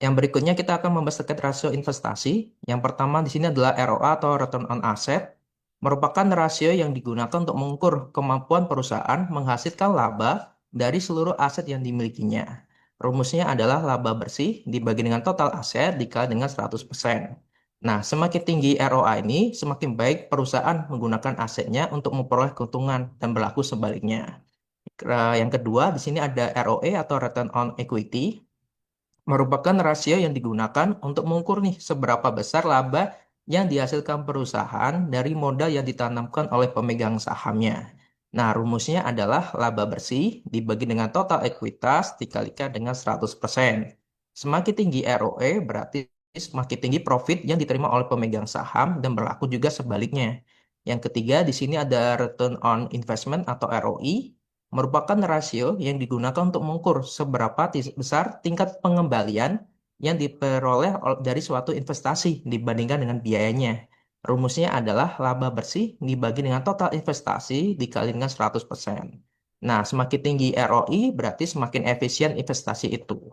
Yang berikutnya kita akan membahas terkait rasio investasi. Yang pertama di sini adalah ROA atau Return on Asset, merupakan rasio yang digunakan untuk mengukur kemampuan perusahaan menghasilkan laba dari seluruh aset yang dimilikinya. Rumusnya adalah laba bersih dibagi dengan total aset dikali dengan 100%. Nah, semakin tinggi ROA ini, semakin baik perusahaan menggunakan asetnya untuk memperoleh keuntungan dan berlaku sebaliknya. Yang kedua, di sini ada ROE atau Return on Equity, merupakan rasio yang digunakan untuk mengukur nih seberapa besar laba yang dihasilkan perusahaan dari modal yang ditanamkan oleh pemegang sahamnya. Nah, rumusnya adalah laba bersih dibagi dengan total ekuitas dikalikan dengan 100%. Semakin tinggi ROE berarti semakin tinggi profit yang diterima oleh pemegang saham dan berlaku juga sebaliknya. Yang ketiga, di sini ada return on investment atau ROI, merupakan rasio yang digunakan untuk mengukur seberapa besar tingkat pengembalian yang diperoleh dari suatu investasi dibandingkan dengan biayanya. Rumusnya adalah laba bersih dibagi dengan total investasi dikali dengan 100%. Nah, semakin tinggi ROI berarti semakin efisien investasi itu.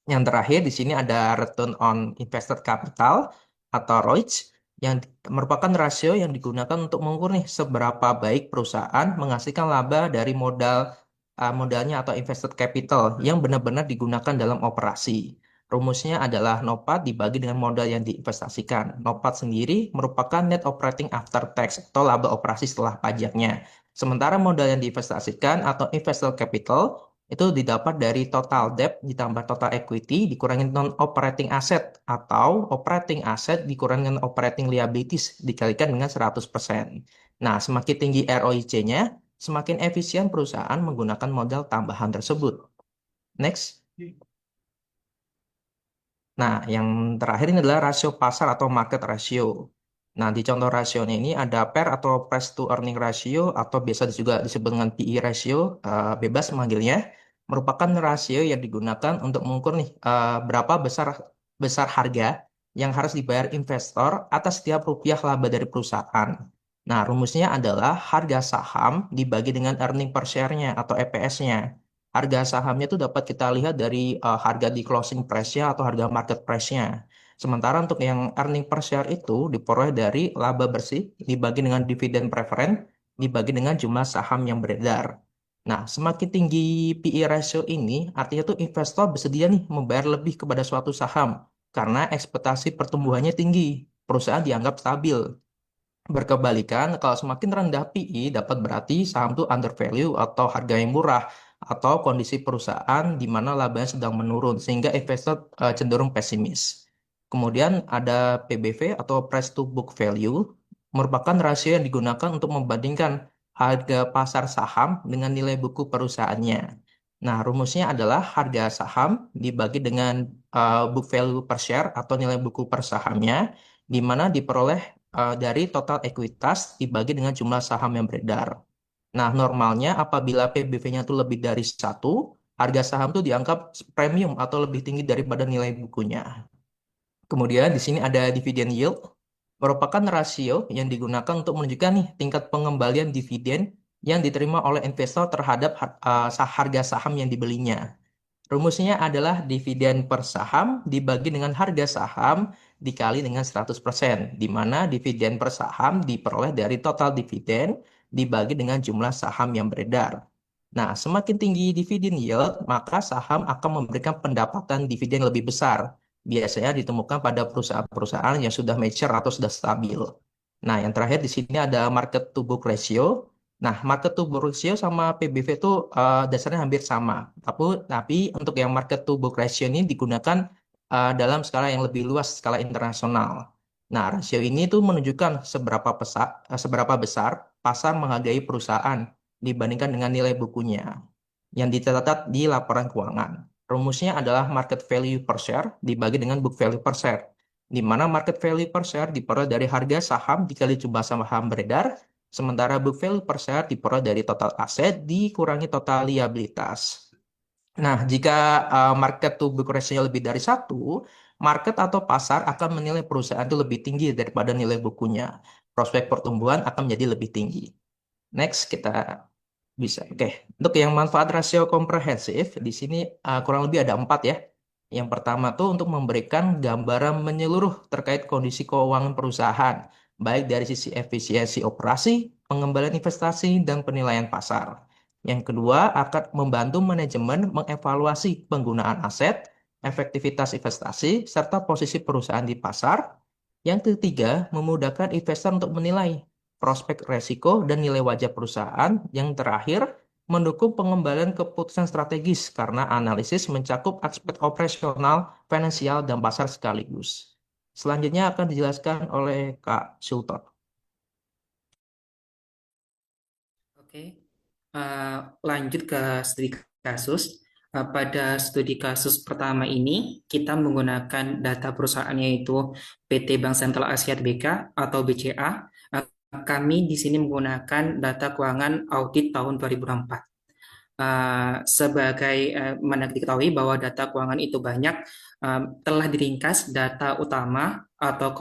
Yang terakhir di sini ada Return on Invested Capital atau ROIC, yang merupakan rasio yang digunakan untuk mengukur nih seberapa baik perusahaan menghasilkan laba dari modalnya atau invested capital yang benar-benar digunakan dalam operasi. Rumusnya adalah NOPAT dibagi dengan modal yang diinvestasikan. NOPAT sendiri merupakan net operating after tax atau laba operasi setelah pajaknya. Sementara modal yang diinvestasikan atau invested capital itu didapat dari total debt ditambah total equity dikurangi non-operating asset atau operating asset dikurangi operating liabilities dikalikan dengan 100%. Nah, semakin tinggi ROIC-nya, semakin efisien perusahaan menggunakan modal tambahan tersebut. Next. Nah, yang terakhir ini adalah rasio pasar atau market ratio. Nah, di contoh rasionya ini ada PER atau price to earning ratio atau biasa juga disebut dengan PE ratio, bebas memanggilnya, merupakan rasio yang digunakan untuk mengukur nih berapa besar harga yang harus dibayar investor atas setiap rupiah laba dari perusahaan. Nah, rumusnya adalah harga saham dibagi dengan earning per share-nya atau EPS-nya. Harga sahamnya itu dapat kita lihat dari harga di closing price-nya atau harga market price-nya. Sementara untuk yang earning per share itu diperoleh dari laba bersih dibagi dengan dividen preferen dibagi dengan jumlah saham yang beredar. Nah, semakin tinggi PE ratio ini artinya tuh investor bersedia nih membayar lebih kepada suatu saham karena ekspektasi pertumbuhannya tinggi, perusahaan dianggap stabil. Berkebalikan, kalau semakin rendah PI dapat berarti saham itu undervalue atau harga yang murah atau kondisi perusahaan di mana labanya sedang menurun sehingga investor cenderung pesimis. Kemudian ada PBV atau price to book value, merupakan rasio yang digunakan untuk membandingkan harga pasar saham dengan nilai buku perusahaannya. Nah, rumusnya adalah harga saham dibagi dengan book value per share atau nilai buku per sahamnya, di mana diperoleh dari total ekuitas dibagi dengan jumlah saham yang beredar. Nah, normalnya apabila PBV-nya itu lebih dari 1, harga saham itu dianggap premium atau lebih tinggi daripada nilai bukunya. Kemudian di sini ada dividend yield, merupakan rasio yang digunakan untuk menunjukkan nih tingkat pengembalian dividen yang diterima oleh investor terhadap harga saham yang dibelinya. Rumusnya adalah dividen per saham dibagi dengan harga saham dikali dengan 100%, di mana dividen per saham diperoleh dari total dividen dibagi dengan jumlah saham yang beredar. Nah, semakin tinggi dividen yield, maka saham akan memberikan pendapatan dividen lebih besar. Biasanya ditemukan pada perusahaan-perusahaan yang sudah mature atau sudah stabil. Nah, yang terakhir di sini ada market to book ratio. Nah, market to book ratio sama PBV itu dasarnya hampir sama. Tapi untuk yang market to book ratio ini digunakan dalam skala yang lebih luas, skala internasional. Nah, rasio ini tuh menunjukkan seberapa besar pasar menghargai perusahaan dibandingkan dengan nilai bukunya yang dicatat di laporan keuangan. Rumusnya adalah market value per share dibagi dengan book value per share, di mana market value per share diperoleh dari harga saham dikali jumlah saham beredar, sementara book value per share diperoleh dari total aset dikurangi total liabilitas. Nah, jika market to book ratio lebih dari 1, market atau pasar akan menilai perusahaan itu lebih tinggi daripada nilai bukunya. Prospek pertumbuhan akan menjadi lebih tinggi. Next, kita bisa. Oke, untuk yang manfaat rasio komprehensif, di sini kurang lebih ada 4 ya. Yang pertama tuh untuk memberikan gambaran menyeluruh terkait kondisi keuangan perusahaan, baik dari sisi efisiensi operasi, pengembalian investasi, dan penilaian pasar. Yang kedua akan membantu manajemen mengevaluasi penggunaan aset, efektivitas investasi, serta posisi perusahaan di pasar. Yang ketiga, memudahkan investor untuk menilai prospek resiko dan nilai wajah perusahaan. Yang terakhir, mendukung pengembalian keputusan strategis karena analisis mencakup aspek operasional, finansial, dan pasar sekaligus. Selanjutnya akan dijelaskan oleh Kak Sultan. Oke, lanjut ke studi kasus. Pada studi kasus pertama ini, kita menggunakan data perusahaan yaitu PT Bank Sentral Asia Tbk atau BCA. Kami di sini menggunakan data keuangan audit tahun 2004. Sebagai mana diketahui bahwa data keuangan itu banyak, telah diringkas data utama atau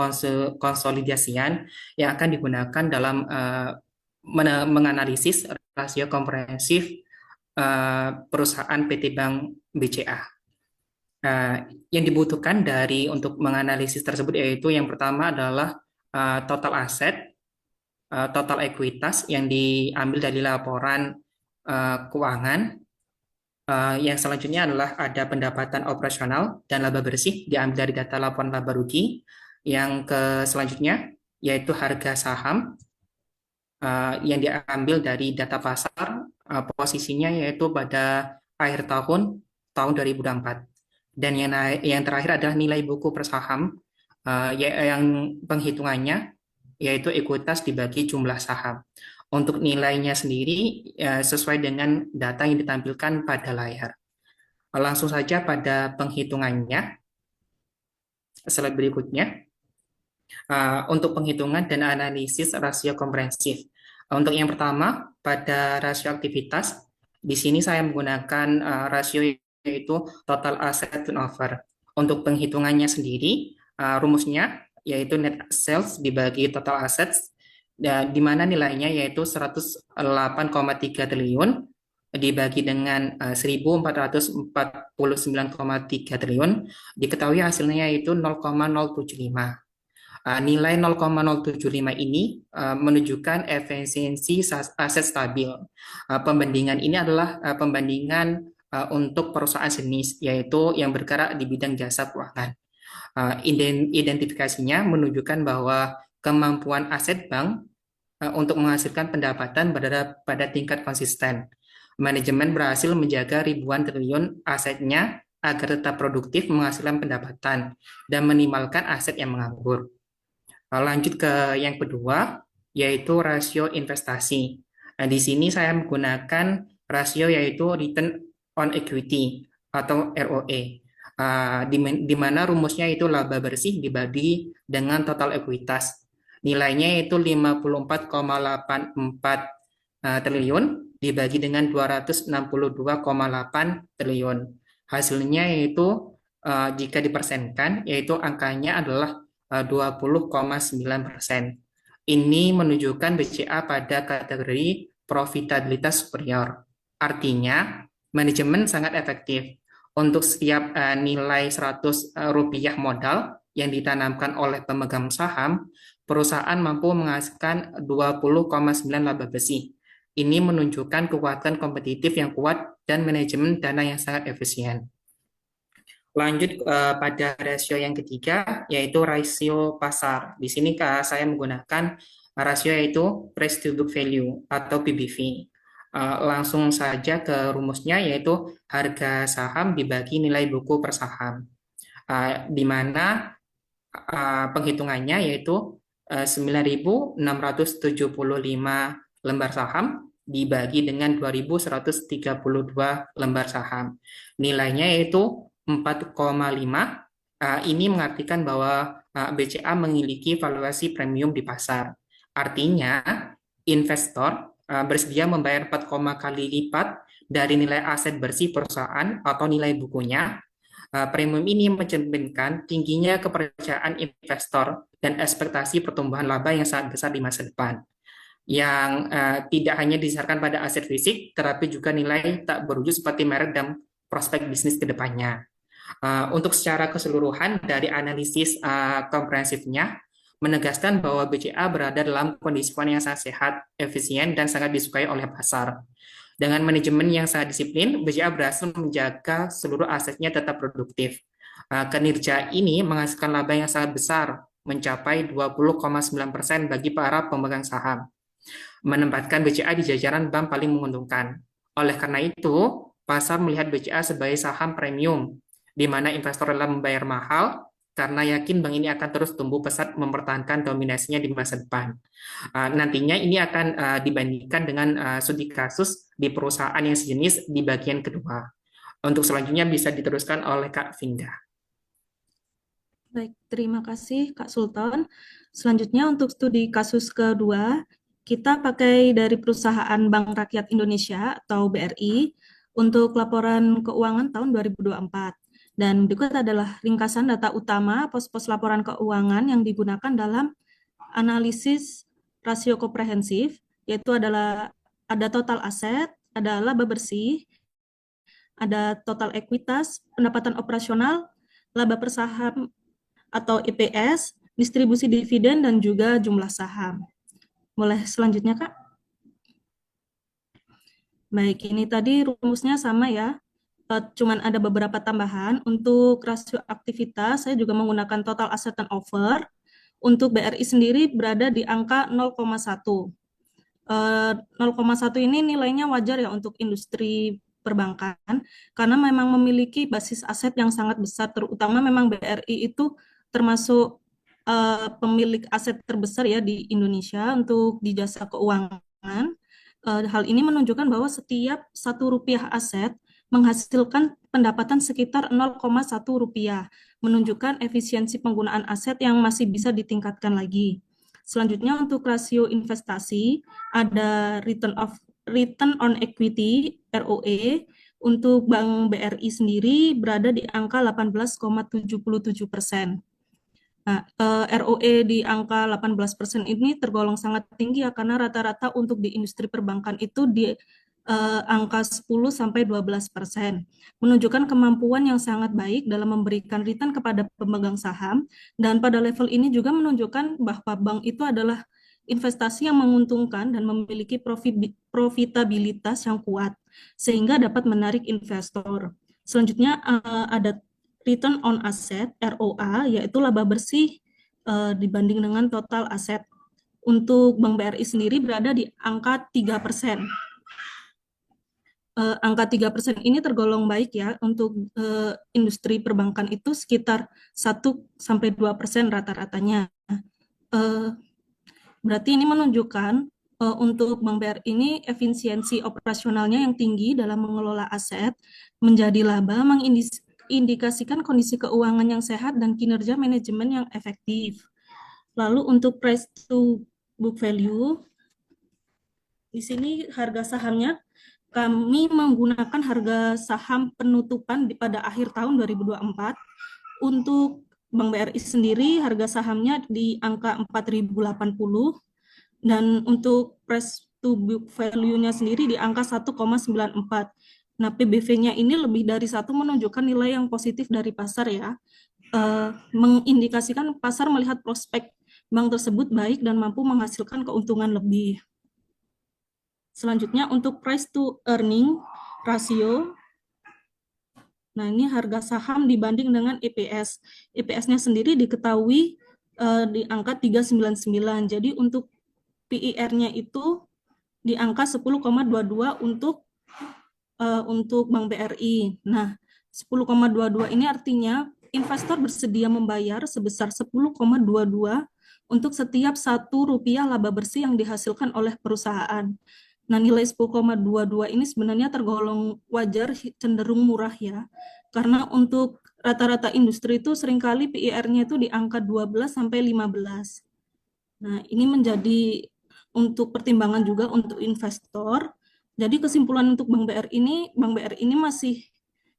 konsolidasian yang akan digunakan dalam menganalisis rasio komprehensif perusahaan PT Bank BCA. Yang dibutuhkan untuk menganalisis tersebut yaitu yang pertama adalah total aset, total ekuitas yang diambil dari laporan keuangan. Yang selanjutnya adalah ada pendapatan operasional dan laba bersih diambil dari data laporan laba rugi. Yang selanjutnya yaitu harga saham yang diambil dari data pasar, posisinya yaitu pada akhir tahun 2024. Dan yang terakhir adalah nilai buku per saham yang penghitungannya yaitu ekuitas dibagi jumlah saham. Untuk nilainya sendiri sesuai dengan data yang ditampilkan pada layar. Langsung saja pada penghitungannya. Slide berikutnya. Untuk penghitungan dan analisis rasio komprehensif. Untuk yang pertama, pada rasio aktivitas, di sini saya menggunakan rasio yaitu total asset turnover. Untuk penghitungannya sendiri, rumusnya yaitu net sales dibagi total assets, di mana nilainya yaitu 108,3 triliun dibagi dengan 1.449,3 triliun, diketahui hasilnya yaitu 0,075. Nilai 0,075 ini menunjukkan efisiensi aset stabil. Pembandingan ini adalah pembandingan untuk perusahaan jenis, yaitu yang bergerak di bidang jasa keuangan. Identifikasinya menunjukkan bahwa kemampuan aset bank untuk menghasilkan pendapatan pada tingkat konsisten. Manajemen berhasil menjaga ribuan triliun asetnya agar tetap produktif menghasilkan pendapatan dan minimalkan aset yang menganggur. Lanjut ke yang kedua, yaitu rasio investasi. Di sini saya menggunakan rasio yaitu return on equity atau ROE, di mana rumusnya itu laba bersih dibagi dengan total ekuitas. Nilainya itu 54,84 triliun dibagi dengan 262,8 triliun. Hasilnya yaitu jika dipersenkan, yaitu angkanya adalah 20,9%. Ini menunjukkan BCA pada kategori profitabilitas superior. Artinya, manajemen sangat efektif. Untuk setiap nilai 100 rupiah modal yang ditanamkan oleh pemegang saham, perusahaan mampu menghasilkan 20,9 laba bersih. Ini menunjukkan kekuatan kompetitif yang kuat dan manajemen dana yang sangat efisien. Lanjut pada rasio yang ketiga, yaitu rasio pasar. Di sini saya menggunakan rasio yaitu price to book value atau PBV. Langsung saja ke rumusnya, yaitu harga saham dibagi nilai buku per saham, di mana penghitungannya yaitu 9.675 lembar saham dibagi dengan 2.132 lembar saham. Nilainya yaitu 4,5. Ini mengartikan bahwa BCA memiliki valuasi premium di pasar. Artinya, investor bersedia membayar 4, kali lipat dari nilai aset bersih perusahaan atau nilai bukunya. Premium ini mencerminkan tingginya kepercayaan investor dan ekspektasi pertumbuhan laba yang sangat besar di masa depan, yang tidak hanya didasarkan pada aset fisik, tetapi juga nilai tak berwujud seperti merek dan prospek bisnis ke depannya. Untuk secara keseluruhan dari analisis komprehensifnya, menegaskan bahwa BCA berada dalam kondisi keuangan yang sangat sehat, efisien, dan sangat disukai oleh pasar. Dengan manajemen yang sangat disiplin, BCA berhasil menjaga seluruh asetnya tetap produktif. Kinerja ini menghasilkan laba yang sangat besar, mencapai 20,9% bagi para pemegang saham, menempatkan BCA di jajaran bank paling menguntungkan. Oleh karena itu, pasar melihat BCA sebagai saham premium, di mana investor rela membayar mahal karena yakin bank ini akan terus tumbuh pesat mempertahankan dominasinya di masa depan. Nantinya ini akan dibandingkan dengan studi kasus di perusahaan yang sejenis di bagian kedua. Untuk selanjutnya bisa diteruskan oleh Kak Vinda. Baik, terima kasih Kak Sultan. Selanjutnya untuk studi kasus kedua, kita pakai dari perusahaan Bank Rakyat Indonesia atau BRI untuk laporan keuangan tahun 2024. Dan berikut adalah ringkasan data utama pos-pos laporan keuangan yang digunakan dalam analisis rasio komprehensif, yaitu adalah ada total aset, ada laba bersih, ada total ekuitas, pendapatan operasional, laba per saham atau EPS, distribusi dividen, dan juga jumlah saham. Boleh selanjutnya, Kak? Baik, ini tadi rumusnya sama ya. Cuman ada beberapa tambahan. Untuk rasio aktivitas, saya juga menggunakan total asset turnover. Untuk BRI sendiri berada di angka 0,1. 0,1 ini nilainya wajar ya untuk industri perbankan, karena memang memiliki basis aset yang sangat besar, terutama memang BRI itu termasuk pemilik aset terbesar ya di Indonesia untuk di jasa keuangan. Hal ini menunjukkan bahwa setiap 1 rupiah aset menghasilkan pendapatan sekitar 0,1 rupiah, menunjukkan efisiensi penggunaan aset yang masih bisa ditingkatkan lagi. Selanjutnya untuk rasio investasi, ada return on equity, ROE, untuk Bank BRI sendiri berada di angka 18,77%. Nah, ROE di angka 18% ini tergolong sangat tinggi ya, karena rata-rata untuk di industri perbankan itu di angka 10-12%, menunjukkan kemampuan yang sangat baik dalam memberikan return kepada pemegang saham, dan pada level ini juga menunjukkan bahwa bank itu adalah investasi yang menguntungkan dan memiliki profitabilitas yang kuat, sehingga dapat menarik investor. Selanjutnya ada return on asset, ROA, yaitu laba bersih dibanding dengan total aset. Untuk Bank BRI sendiri berada di angka 3%. Angka 3% ini tergolong baik ya, untuk industri perbankan itu sekitar 1-2% rata-ratanya. Berarti ini menunjukkan untuk Bank BRI ini efisiensi operasionalnya yang tinggi dalam mengelola aset menjadi laba, mengindikasikan kondisi keuangan yang sehat dan kinerja manajemen yang efektif. Lalu untuk price to book value, di sini harga sahamnya kami menggunakan harga saham penutupan pada akhir tahun 2024. Untuk Bank BRI sendiri harga sahamnya di angka 4.080, dan untuk price to book value-nya sendiri di angka 1,94. Nah, PBV-nya ini lebih dari 1 menunjukkan nilai yang positif dari pasar ya. Mengindikasikan pasar melihat prospek bank tersebut baik dan mampu menghasilkan keuntungan lebih. Selanjutnya untuk price to earning ratio. Nah, ini harga saham dibanding dengan EPS. EPS-nya sendiri diketahui di angka 399. Jadi untuk PIR-nya itu di angka 10,22 untuk Bank BRI. Nah, 10,22 ini artinya investor bersedia membayar sebesar 10,22 untuk setiap Rp1 laba bersih yang dihasilkan oleh perusahaan. Nah, nilai 10,22 ini sebenarnya tergolong wajar, cenderung murah ya. Karena untuk rata-rata industri itu seringkali PIR-nya itu di angka 12 sampai 15. Nah, ini menjadi untuk pertimbangan juga untuk investor. Jadi kesimpulan untuk Bank BRI ini masih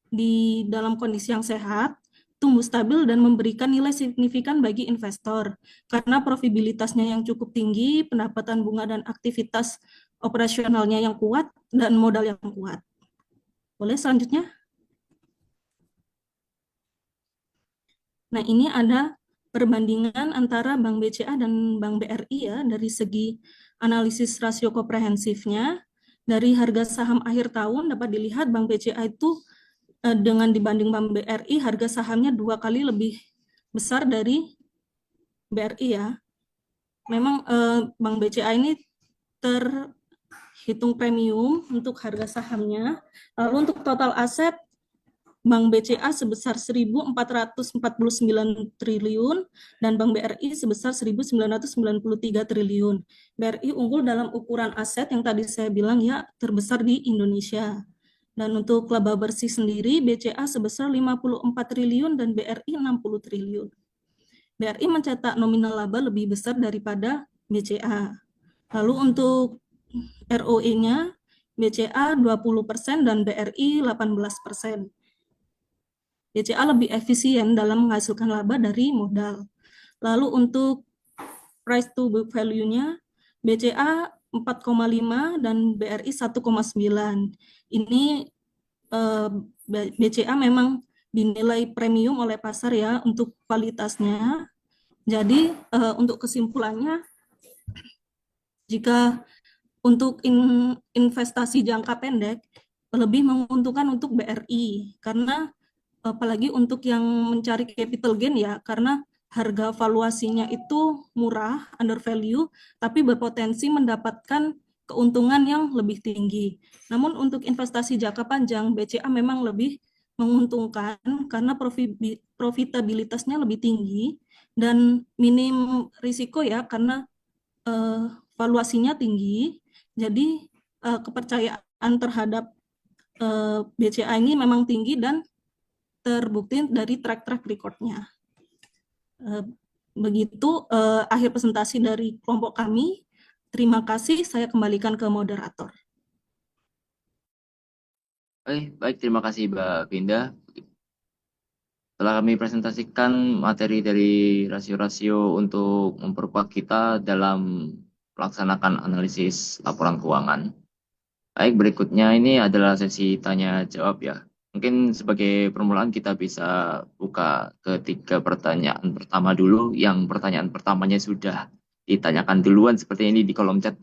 di dalam kondisi yang sehat, tumbuh stabil dan memberikan nilai signifikan bagi investor karena profitabilitasnya yang cukup tinggi, pendapatan bunga dan aktivitas operasionalnya yang kuat dan modal yang kuat. Boleh selanjutnya? Nah, ini ada perbandingan antara Bank BCA dan Bank BRI ya dari segi analisis rasio komprehensifnya. Dari harga saham akhir tahun dapat dilihat Bank BCA itu dengan dibanding Bank BRI harga sahamnya 2 kali lebih besar dari BRI ya. Memang Bank BCA ini terhitung premium untuk harga sahamnya. Lalu untuk total aset Bank BCA sebesar 1.449 triliun dan Bank BRI sebesar 1.993 triliun. BRI unggul dalam ukuran aset yang tadi saya bilang ya terbesar di Indonesia. Dan untuk laba bersih sendiri BCA sebesar 54 triliun dan BRI 60 triliun. BRI mencetak nominal laba lebih besar daripada BCA. Lalu untuk ROE-nya BCA 20% dan BRI 18%. BCA lebih efisien dalam menghasilkan laba dari modal. Lalu untuk price to book value-nya, BCA 4,5 dan BRI 1,9. Ini BCA memang dinilai premium oleh pasar ya untuk kualitasnya. Jadi untuk kesimpulannya, jika untuk investasi jangka pendek, lebih menguntungkan untuk BRI, karena apalagi untuk yang mencari capital gain ya, karena harga valuasinya itu murah, under value, tapi berpotensi mendapatkan keuntungan yang lebih tinggi. Namun untuk investasi jangka panjang, BCA memang lebih menguntungkan karena profitabilitasnya lebih tinggi dan minim risiko ya, karena valuasinya tinggi. Jadi kepercayaan terhadap BCA ini memang tinggi dan terbukti dari track record-nya. Begitu akhir presentasi dari kelompok kami. Terima kasih, saya kembalikan ke moderator. Baik, terima kasih Mbak Binda. Setelah kami presentasikan materi dari rasio-rasio untuk memperkuat kita dalam melaksanakan analisis laporan keuangan. Baik, berikutnya ini adalah sesi tanya jawab ya. Mungkin sebagai permulaan kita bisa buka ke 3 pertanyaan pertama dulu. Yang pertanyaan pertamanya sudah ditanyakan duluan seperti ini di kolom chat.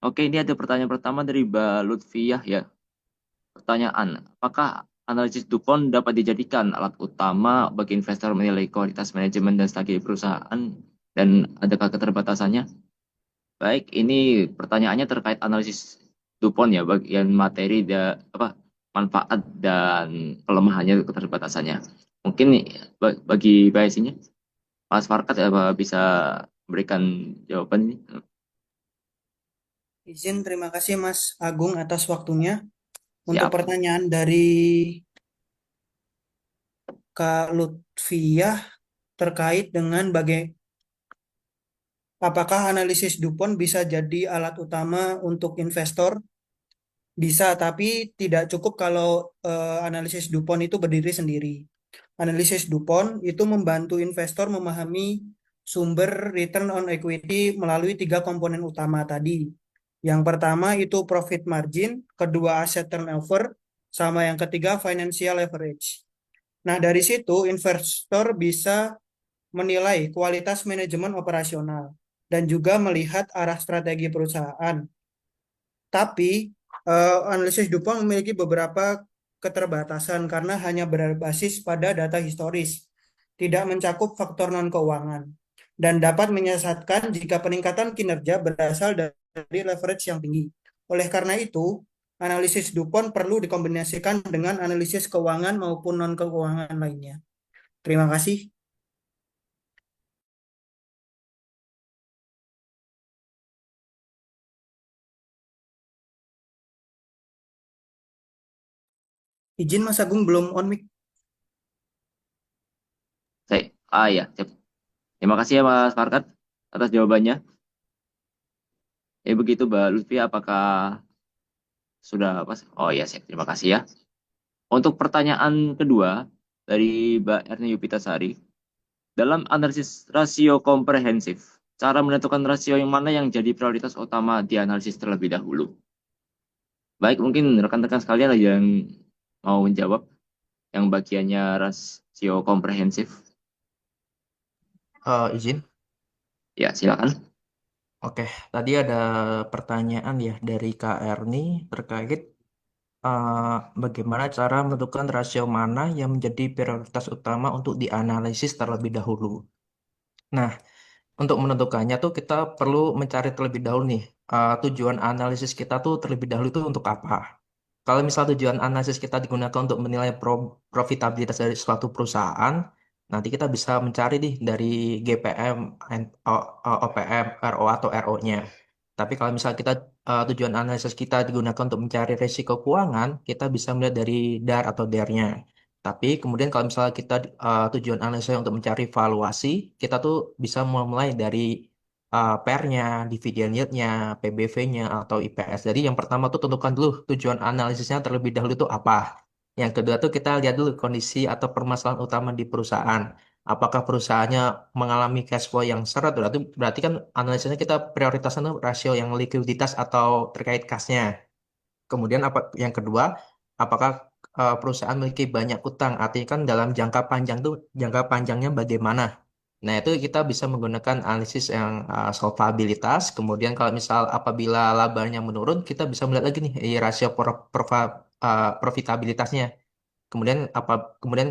Oke, ini ada pertanyaan pertama dari Mbak Lutfiyah ya. Pertanyaan, apakah analisis DuPont dapat dijadikan alat utama bagi investor menilai kualitas manajemen dan strategi perusahaan dan adakah keterbatasannya? Baik, ini pertanyaannya terkait analisis DuPont ya, bagian materi manfaat dan kelemahannya, keterbatasannya. Mungkin bagi biasnya Mas Farkat bisa memberikan jawaban ini. Izin, terima kasih Mas Agung atas waktunya. Untuk Siap. pertanyaan dari Kak Lutfiyah terkait dengan apakah analisis DuPont bisa jadi alat utama untuk investor? Bisa, tapi tidak cukup kalau analisis DuPont itu berdiri sendiri. Analisis DuPont itu membantu investor memahami sumber return on equity melalui 3 komponen utama tadi, Yang pertama itu profit margin, kedua asset turnover, sama yang ketiga financial leverage. Nah, dari situ investor bisa menilai kualitas manajemen operasional dan juga melihat arah strategi perusahaan. Tapi analisis DuPont memiliki beberapa keterbatasan karena hanya berbasis pada data historis, tidak mencakup faktor non-keuangan, dan dapat menyesatkan jika peningkatan kinerja berasal dari leverage yang tinggi. Oleh karena itu, analisis DuPont perlu dikombinasikan dengan analisis keuangan maupun non-keuangan lainnya. Terima kasih. Izin Mas Agung belum on mic. Ya, siap. Terima kasih ya Mas Farkat atas jawabannya. Begitu Mbak Lutfi, apakah sudah pas? Oh ya, siap. Terima kasih ya. Untuk pertanyaan kedua dari Mbak Erni Yupitasari, dalam analisis rasio komprehensif, cara menentukan rasio yang mana yang jadi prioritas utama di analisis terlebih dahulu. Baik, mungkin rekan-rekan sekalian ada yang mau menjawab yang bagiannya rasio komprehensif. Izin. Ya, silakan. Oke, tadi ada pertanyaan ya dari Kak Erni terkait bagaimana cara menentukan rasio mana yang menjadi prioritas utama untuk dianalisis terlebih dahulu. Nah, untuk menentukannya tuh kita perlu mencari terlebih dahulu nih, tujuan analisis kita tuh terlebih dahulu itu untuk apa. Kalau misal tujuan analisis kita digunakan untuk menilai profitabilitas dari suatu perusahaan, nanti kita bisa mencari nih dari GPM, OPM, RO atau RO-nya. Tapi kalau misal kita tujuan analisis kita digunakan untuk mencari risiko keuangan, kita bisa melihat dari DAR atau DER-nya. Tapi kemudian kalau misalnya kita tujuan analisis untuk mencari valuasi, kita tuh bisa mulai dari PER-nya, dividend yield-nya, PBV-nya, atau IPS. Jadi yang pertama tuh tentukan dulu tujuan analisisnya terlebih dahulu itu apa. Yang kedua tuh kita lihat dulu kondisi atau permasalahan utama di perusahaan. Apakah perusahaannya mengalami cash flow yang seret? Berarti kan analisisnya kita prioritasnya tuh rasio yang likuiditas atau terkait kasnya. Kemudian apa yang kedua, apakah perusahaan memiliki banyak utang? Artinya kan dalam jangka panjang tuh jangka panjangnya bagaimana? Nah, itu kita bisa menggunakan analisis yang solvabilitas. Kemudian kalau misal apabila labanya menurun, kita bisa melihat lagi nih rasio profitabilitasnya. Kemudian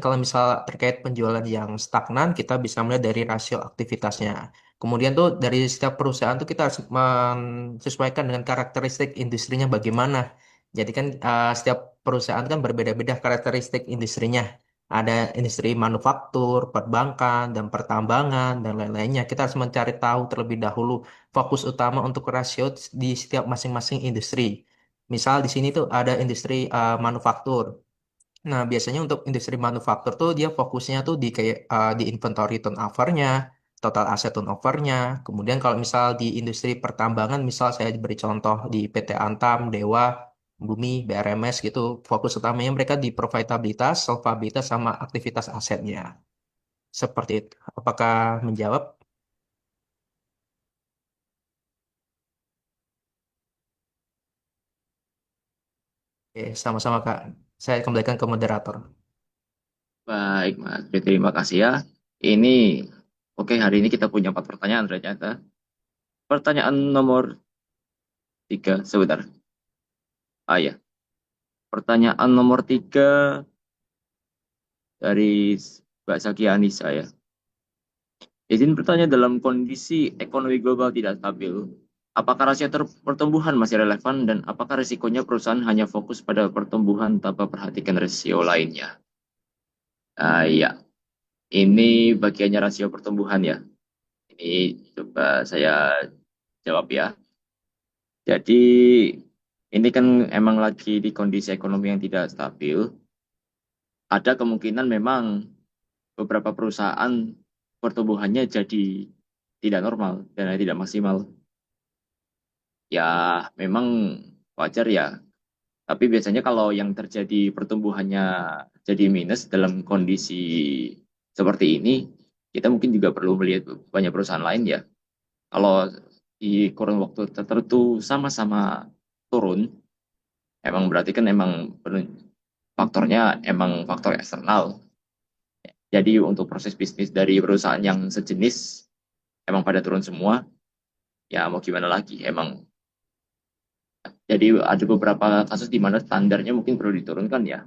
kalau misal terkait penjualan yang stagnan, kita bisa melihat dari rasio aktivitasnya. Kemudian tuh dari setiap perusahaan tuh kita harus menyesuaikan dengan karakteristik industrinya bagaimana. Jadi kan setiap perusahaan kan berbeda-beda karakteristik industrinya. Ada industri manufaktur, perbankan, dan pertambangan, dan lain-lainnya. Kita harus mencari tahu terlebih dahulu fokus utama untuk rasio di setiap masing-masing industri. Misal di sini tuh ada industri manufaktur. Nah, biasanya untuk industri manufaktur tuh dia fokusnya tuh di kayak di inventory turnover-nya, total asset turnover-nya. Kemudian kalau misal di industri pertambangan, misal saya beri contoh di PT Antam, Dewa, Bumi, BRMS gitu, fokus utamanya mereka di profitabilitas, solvabilitas, sama aktivitas asetnya. Seperti itu. Apakah menjawab? Oke, sama-sama Kak. Saya kembalikan ke moderator. Baik, Mas. Terima kasih ya. Ini, oke, hari ini kita punya 4 pertanyaan ternyata. Pertanyaan nomor 3, sebentar. Ya. Pertanyaan nomor 3 dari Mbak Zaki Anissa ya. Izin bertanya, dalam kondisi ekonomi global tidak stabil, apakah rasio pertumbuhan masih relevan dan apakah risikonya perusahaan hanya fokus pada pertumbuhan tanpa perhatikan rasio lainnya? Ya, ini bagiannya rasio pertumbuhan ya. Ini coba saya jawab ya. Jadi ini kan emang lagi di kondisi ekonomi yang tidak stabil. Ada kemungkinan memang beberapa perusahaan pertumbuhannya jadi tidak normal dan tidak maksimal. Ya, memang wajar ya. Tapi biasanya kalau yang terjadi pertumbuhannya jadi minus dalam kondisi seperti ini, kita mungkin juga perlu melihat banyak perusahaan lain ya. Kalau di kurun waktu tertentu sama-sama turun, emang berarti kan faktornya emang faktor eksternal. Jadi untuk proses bisnis dari perusahaan yang sejenis emang pada turun semua, ya mau gimana lagi, emang. Jadi ada beberapa kasus di mana standarnya mungkin perlu diturunkan ya.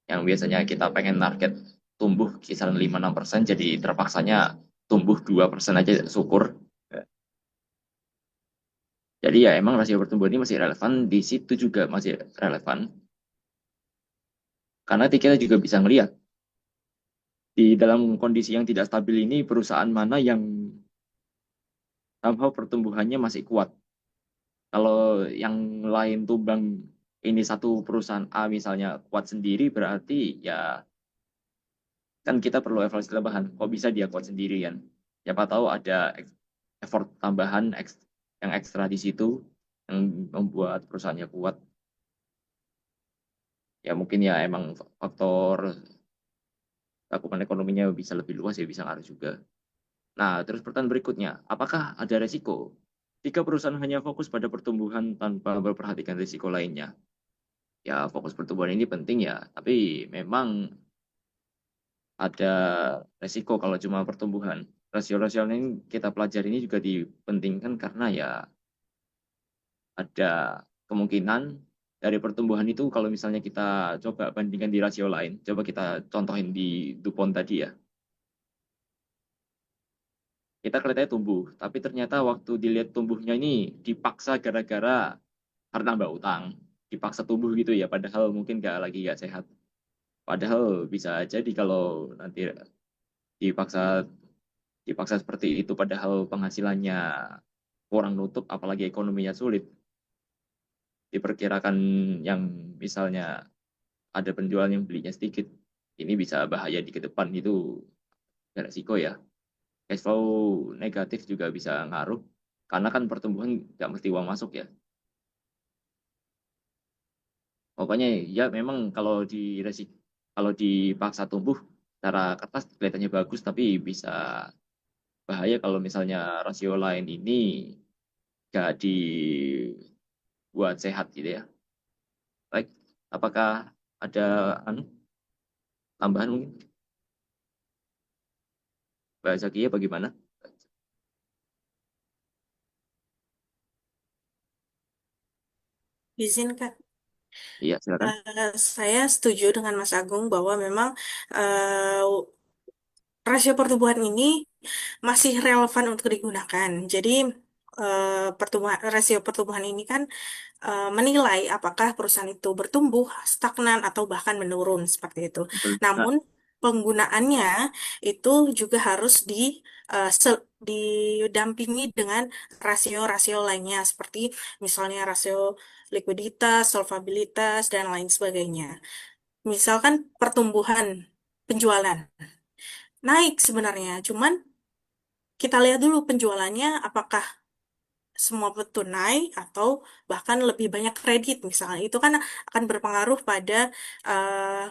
Yang biasanya kita pengen target tumbuh kisaran 5-6%, jadi terpaksanya tumbuh 2% aja syukur. Jadi ya emang rasio pertumbuhan ini masih relevan, di situ juga masih relevan. Karena kita juga bisa ngelihat di dalam kondisi yang tidak stabil ini perusahaan mana yang somehow pertumbuhannya masih kuat. Kalau yang lain tumbang, ini satu perusahaan A misalnya kuat sendiri, berarti ya kan kita perlu evaluasi tambahan. Kok bisa dia kuat sendiri kan? Siapa tahu ada effort tambahan yang ekstra di situ yang membuat perusahaannya kuat. Ya mungkin ya emang faktor cakupan ekonominya bisa lebih luas, ya bisa ngaruh juga. Nah, terus pertanyaan berikutnya, apakah ada resiko jika perusahaan hanya fokus pada pertumbuhan tanpa memperhatikan risiko lainnya? Ya, fokus pertumbuhan ini penting ya, tapi memang ada resiko kalau cuma pertumbuhan. Rasio-rasio yang kita pelajari ini juga dipentingkan karena ya ada kemungkinan dari pertumbuhan itu kalau misalnya kita coba bandingkan di rasio lain, coba kita contohin di DuPont tadi ya. Kita kelihatannya tumbuh, tapi ternyata waktu dilihat tumbuhnya ini dipaksa gara-gara karena nambah utang. Dipaksa tumbuh gitu ya, padahal mungkin nggak sehat. Padahal bisa jadi kalau nanti dipaksa dipaksa seperti itu, padahal penghasilannya kurang nutup, apalagi ekonominya sulit. Diperkirakan yang misalnya ada penjualan yang belinya sedikit, ini bisa bahaya di ke depan, itu resiko ya. Cash flow negatif juga bisa ngaruh, karena kan pertumbuhan nggak mesti uang masuk ya. Pokoknya ya memang kalau dipaksa tumbuh secara kertas kelihatannya bagus, tapi bisa bahaya kalau misalnya rasio lain ini nggak dibuat sehat gitu ya. Baik, apakah ada tambahan mungkin? Mbak Zakia bagaimana? Izin, Kak. Iya, silakan. Saya setuju dengan Mas Agung bahwa memang eh, rasio pertumbuhan ini masih relevan untuk digunakan. Jadi rasio pertumbuhan ini kan menilai apakah perusahaan itu bertumbuh, stagnan, atau bahkan menurun seperti itu. Betul. Nah, Namun penggunaannya itu juga harus didampingi dengan rasio-rasio lainnya seperti misalnya rasio likuiditas, solvabilitas, dan lain sebagainya. Misalkan pertumbuhan penjualan naik sebenarnya, cuman kita lihat dulu penjualannya apakah semua tunai atau bahkan lebih banyak kredit misalnya. Itu kan akan berpengaruh pada eh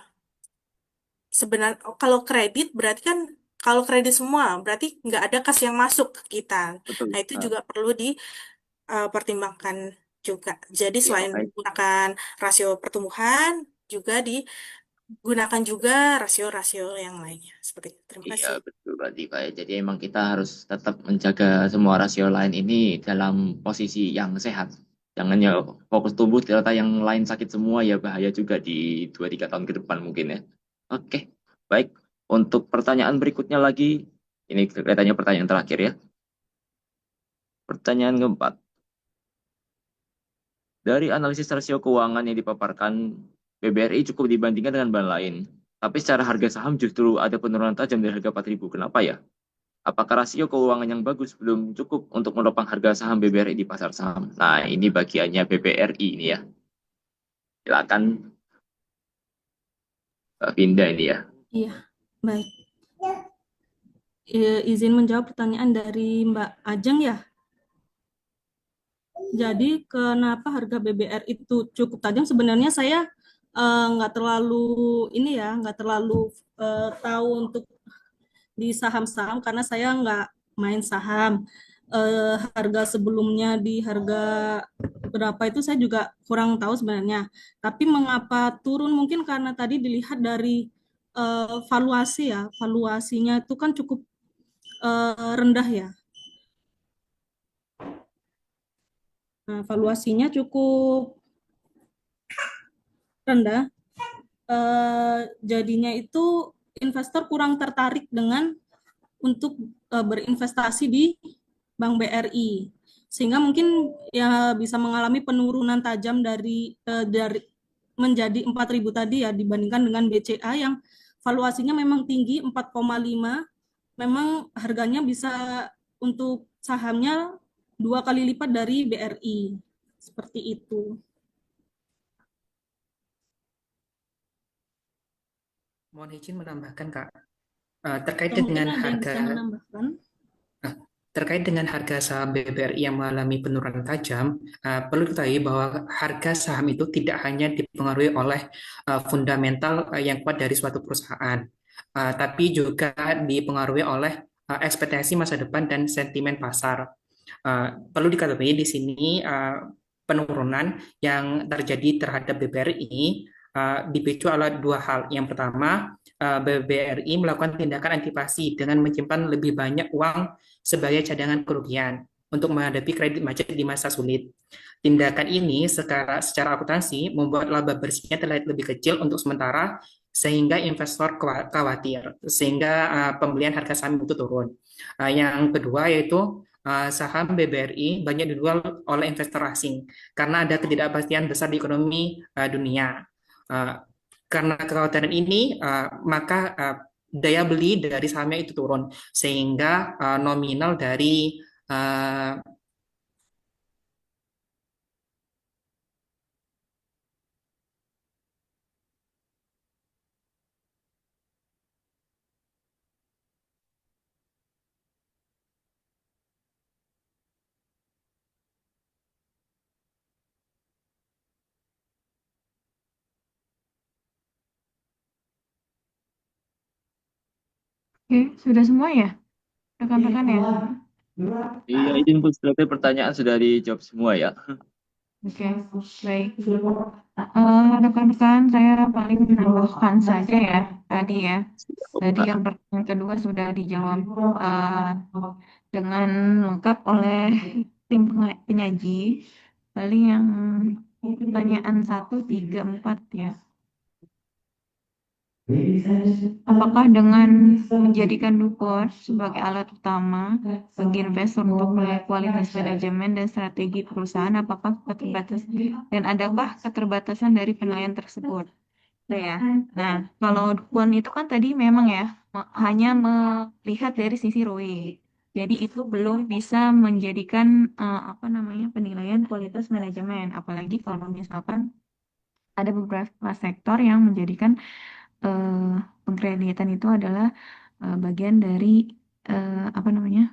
sebenarnya kalau kredit berarti kan kalau kredit semua berarti nggak ada kas yang masuk ke kita. betul. Nah, itu Nah, juga perlu dipertimbangkan juga. Jadi ya selain makanya menggunakan rasio pertumbuhan juga digunakan juga rasio-rasio yang lainnya. Seperti itu. Terima iya kasih. betul berarti Pak. Jadi emang kita harus tetap menjaga semua rasio lain ini dalam posisi yang sehat. Jangan ya fokus tumbuh ternyata yang lain sakit semua, ya bahaya juga di 2-3 tahun ke depan mungkin ya. Oke, baik. Untuk pertanyaan berikutnya lagi, ini kelihatannya pertanyaan terakhir ya. Pertanyaan keempat. Dari analisis rasio keuangan yang dipaparkan, BBRI cukup dibandingkan dengan bank lain. Tapi secara harga saham justru ada penurunan tajam dari harga 4.000. Kenapa ya? Apakah rasio keuangan yang bagus belum cukup untuk menopang harga saham BBRI di pasar saham? Nah, ini bagiannya BBRI ini ya. Silakan Mbak Vinda ini ya. Iya, baik. Izin menjawab pertanyaan dari Mbak Ajeng ya. Jadi kenapa harga BBR itu cukup tajam? Sebenarnya saya nggak terlalu nggak terlalu tahu untuk di saham-saham karena saya nggak main saham. harga sebelumnya di harga berapa itu saya juga kurang tahu sebenarnya. Tapi mengapa turun mungkin karena tadi dilihat dari valuasi ya, valuasinya itu kan cukup rendah ya. Nah, valuasinya cukup rendah, jadinya itu investor kurang tertarik dengan untuk berinvestasi di Bank BRI, sehingga mungkin ya bisa mengalami penurunan tajam dari menjadi 4.000 tadi ya, dibandingkan dengan BCA yang valuasinya memang tinggi 4,5, memang harganya bisa untuk sahamnya 2 kali lipat dari BRI, seperti itu. Mohon izin menambahkan, Kak. Terkait Atau mungkin dengan ada yang harga bisa menambahkan? Terkait dengan harga saham BBRI yang mengalami penurunan tajam, perlu diketahui bahwa harga saham itu tidak hanya dipengaruhi oleh fundamental yang kuat dari suatu perusahaan, tapi juga dipengaruhi oleh ekspektasi masa depan dan sentimen pasar. Perlu diketahui di sini penurunan yang terjadi terhadap BBRI dipicu oleh dua hal. Yang pertama, BBRI melakukan tindakan antisipasi dengan menyimpan lebih banyak uang sebagai cadangan kerugian untuk menghadapi kredit macet di masa sulit. Tindakan ini secara akuntansi membuat laba bersihnya terlihat lebih kecil untuk sementara, sehingga investor khawatir, sehingga pembelian harga saham itu turun. Yang kedua yaitu saham BBRI banyak dijual oleh investor asing karena ada ketidakpastian besar di ekonomi dunia. Karena kekhawatiran ini, maka daya beli dari sahamnya itu turun, sehingga nominal dari Oke, sudah semua ya, rekan-rekan ya? Iya, izin Bu, sebagai pertanyaan sudah dijawab semua ya. Oke, baik. Rekan-rekan, saya paling menambahkan saja ya, tadi ya. Tadi yang pertanyaan kedua sudah dijawab dengan lengkap oleh tim penyaji. Paling yang pertanyaan 1, 3, 4 ya. Apakah dengan menjadikan DuPont sebagai alat utama bagi investor untuk melihat kualitas manajemen dan strategi perusahaan, apakah adakah keterbatasan dari penilaian tersebut? Gitu ya. Nah, kalau DuPont itu kan tadi memang ya hanya melihat dari sisi ROE. Jadi itu belum bisa menjadikan penilaian kualitas manajemen, apalagi kalau misalkan ada beberapa sektor yang menjadikan pengkreditan itu adalah bagian dari apa namanya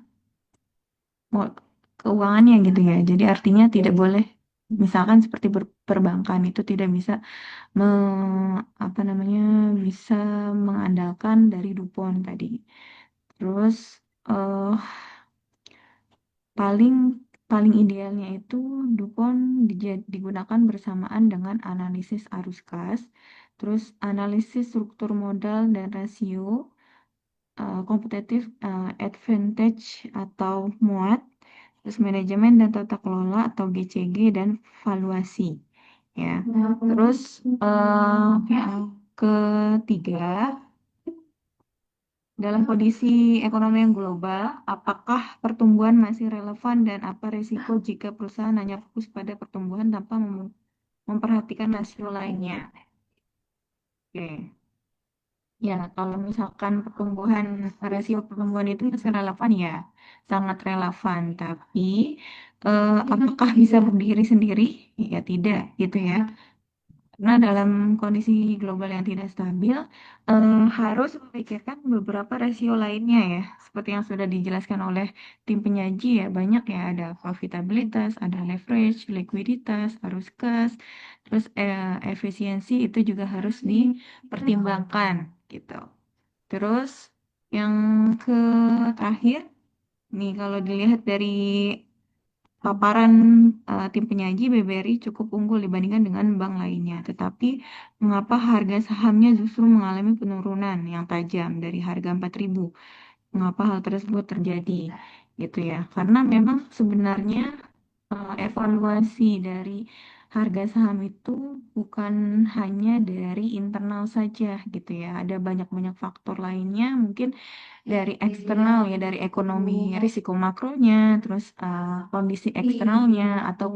keuangannya gitu ya. Jadi artinya tidak boleh, misalkan seperti perbankan itu tidak bisa me, apa namanya bisa mengandalkan dari DuPont tadi. Terus eh, paling paling idealnya itu DuPont digunakan bersamaan dengan analisis arus kas, terus analisis struktur modal dan rasio, competitive advantage atau MUAT, terus manajemen dan tata kelola atau GCG dan valuasi. Ya, terus yang ketiga, dalam kondisi ekonomi yang global, apakah pertumbuhan masih relevan dan apa risiko jika perusahaan hanya fokus pada pertumbuhan tanpa memperhatikan rasio lainnya? Oke. Ya, kalau misalkan rasio pertumbuhan itu masih relevan ya, sangat relevan. Tapi apakah bisa berdiri sendiri? Ya tidak, gitu ya. Karena dalam kondisi global yang tidak stabil, harus memikirkan beberapa rasio lainnya ya, seperti yang sudah dijelaskan oleh tim penyaji ya, banyak ya, ada profitabilitas, ada leverage, likuiditas, arus kas, terus efisiensi itu juga harus dipertimbangkan gitu. Terus yang terakhir, Nih, kalau dilihat dari paparan tim penyaji, BBRI cukup unggul dibandingkan dengan bank lainnya. Tetapi mengapa harga sahamnya justru mengalami penurunan yang tajam dari harga 4.000? Mengapa hal tersebut terjadi? Gitu ya. Karena memang sebenarnya evaluasi dari harga saham itu bukan hanya dari internal saja gitu ya. Ada banyak-banyak faktor lainnya, mungkin dari eksternal ya, dari ekonomi risiko makronya, terus kondisi eksternalnya atau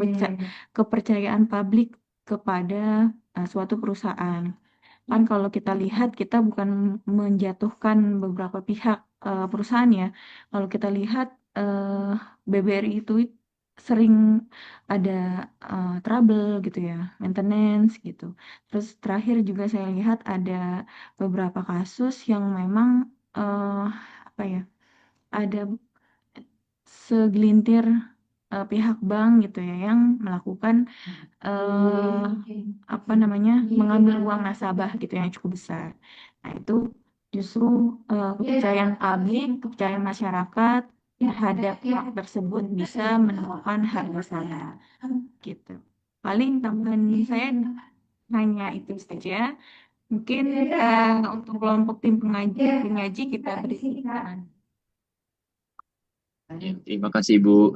kepercayaan publik kepada suatu perusahaan. Kan kalau kita lihat, kita bukan menjatuhkan beberapa pihak perusahaan ya. Kalau kita lihat eh, BBRI itu sering ada trouble gitu ya, maintenance gitu. Terus terakhir juga saya lihat ada beberapa kasus yang memang eh, apa ya, ada segelintir pihak bank gitu ya yang melakukan eh, apa namanya, mengambil uang nasabah gitu yang cukup besar. Nah, itu justru kepercayaan publik, kepercayaan masyarakat terhadap hak tersebut bisa menemukan harga salah gitu. Paling tambahan saya hanya itu saja. Mungkin untuk kelompok tim pengaji kita berikan. Ya, terima kasih Ibu.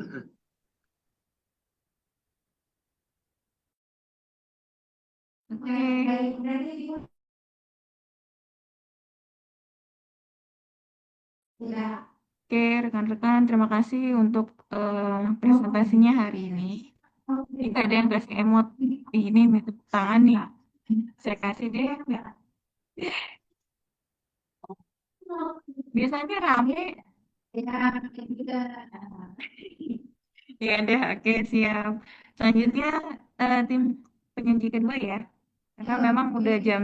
Oke. Oke, rekan-rekan, terima kasih untuk presentasinya hari ini. Jika ada yang kasih emot ini tepuk tangan nih, saya kasih deh. Biasanya rame. Ya deh, oke siap. Selanjutnya tim penyaji kedua ya. Karena memang udah jam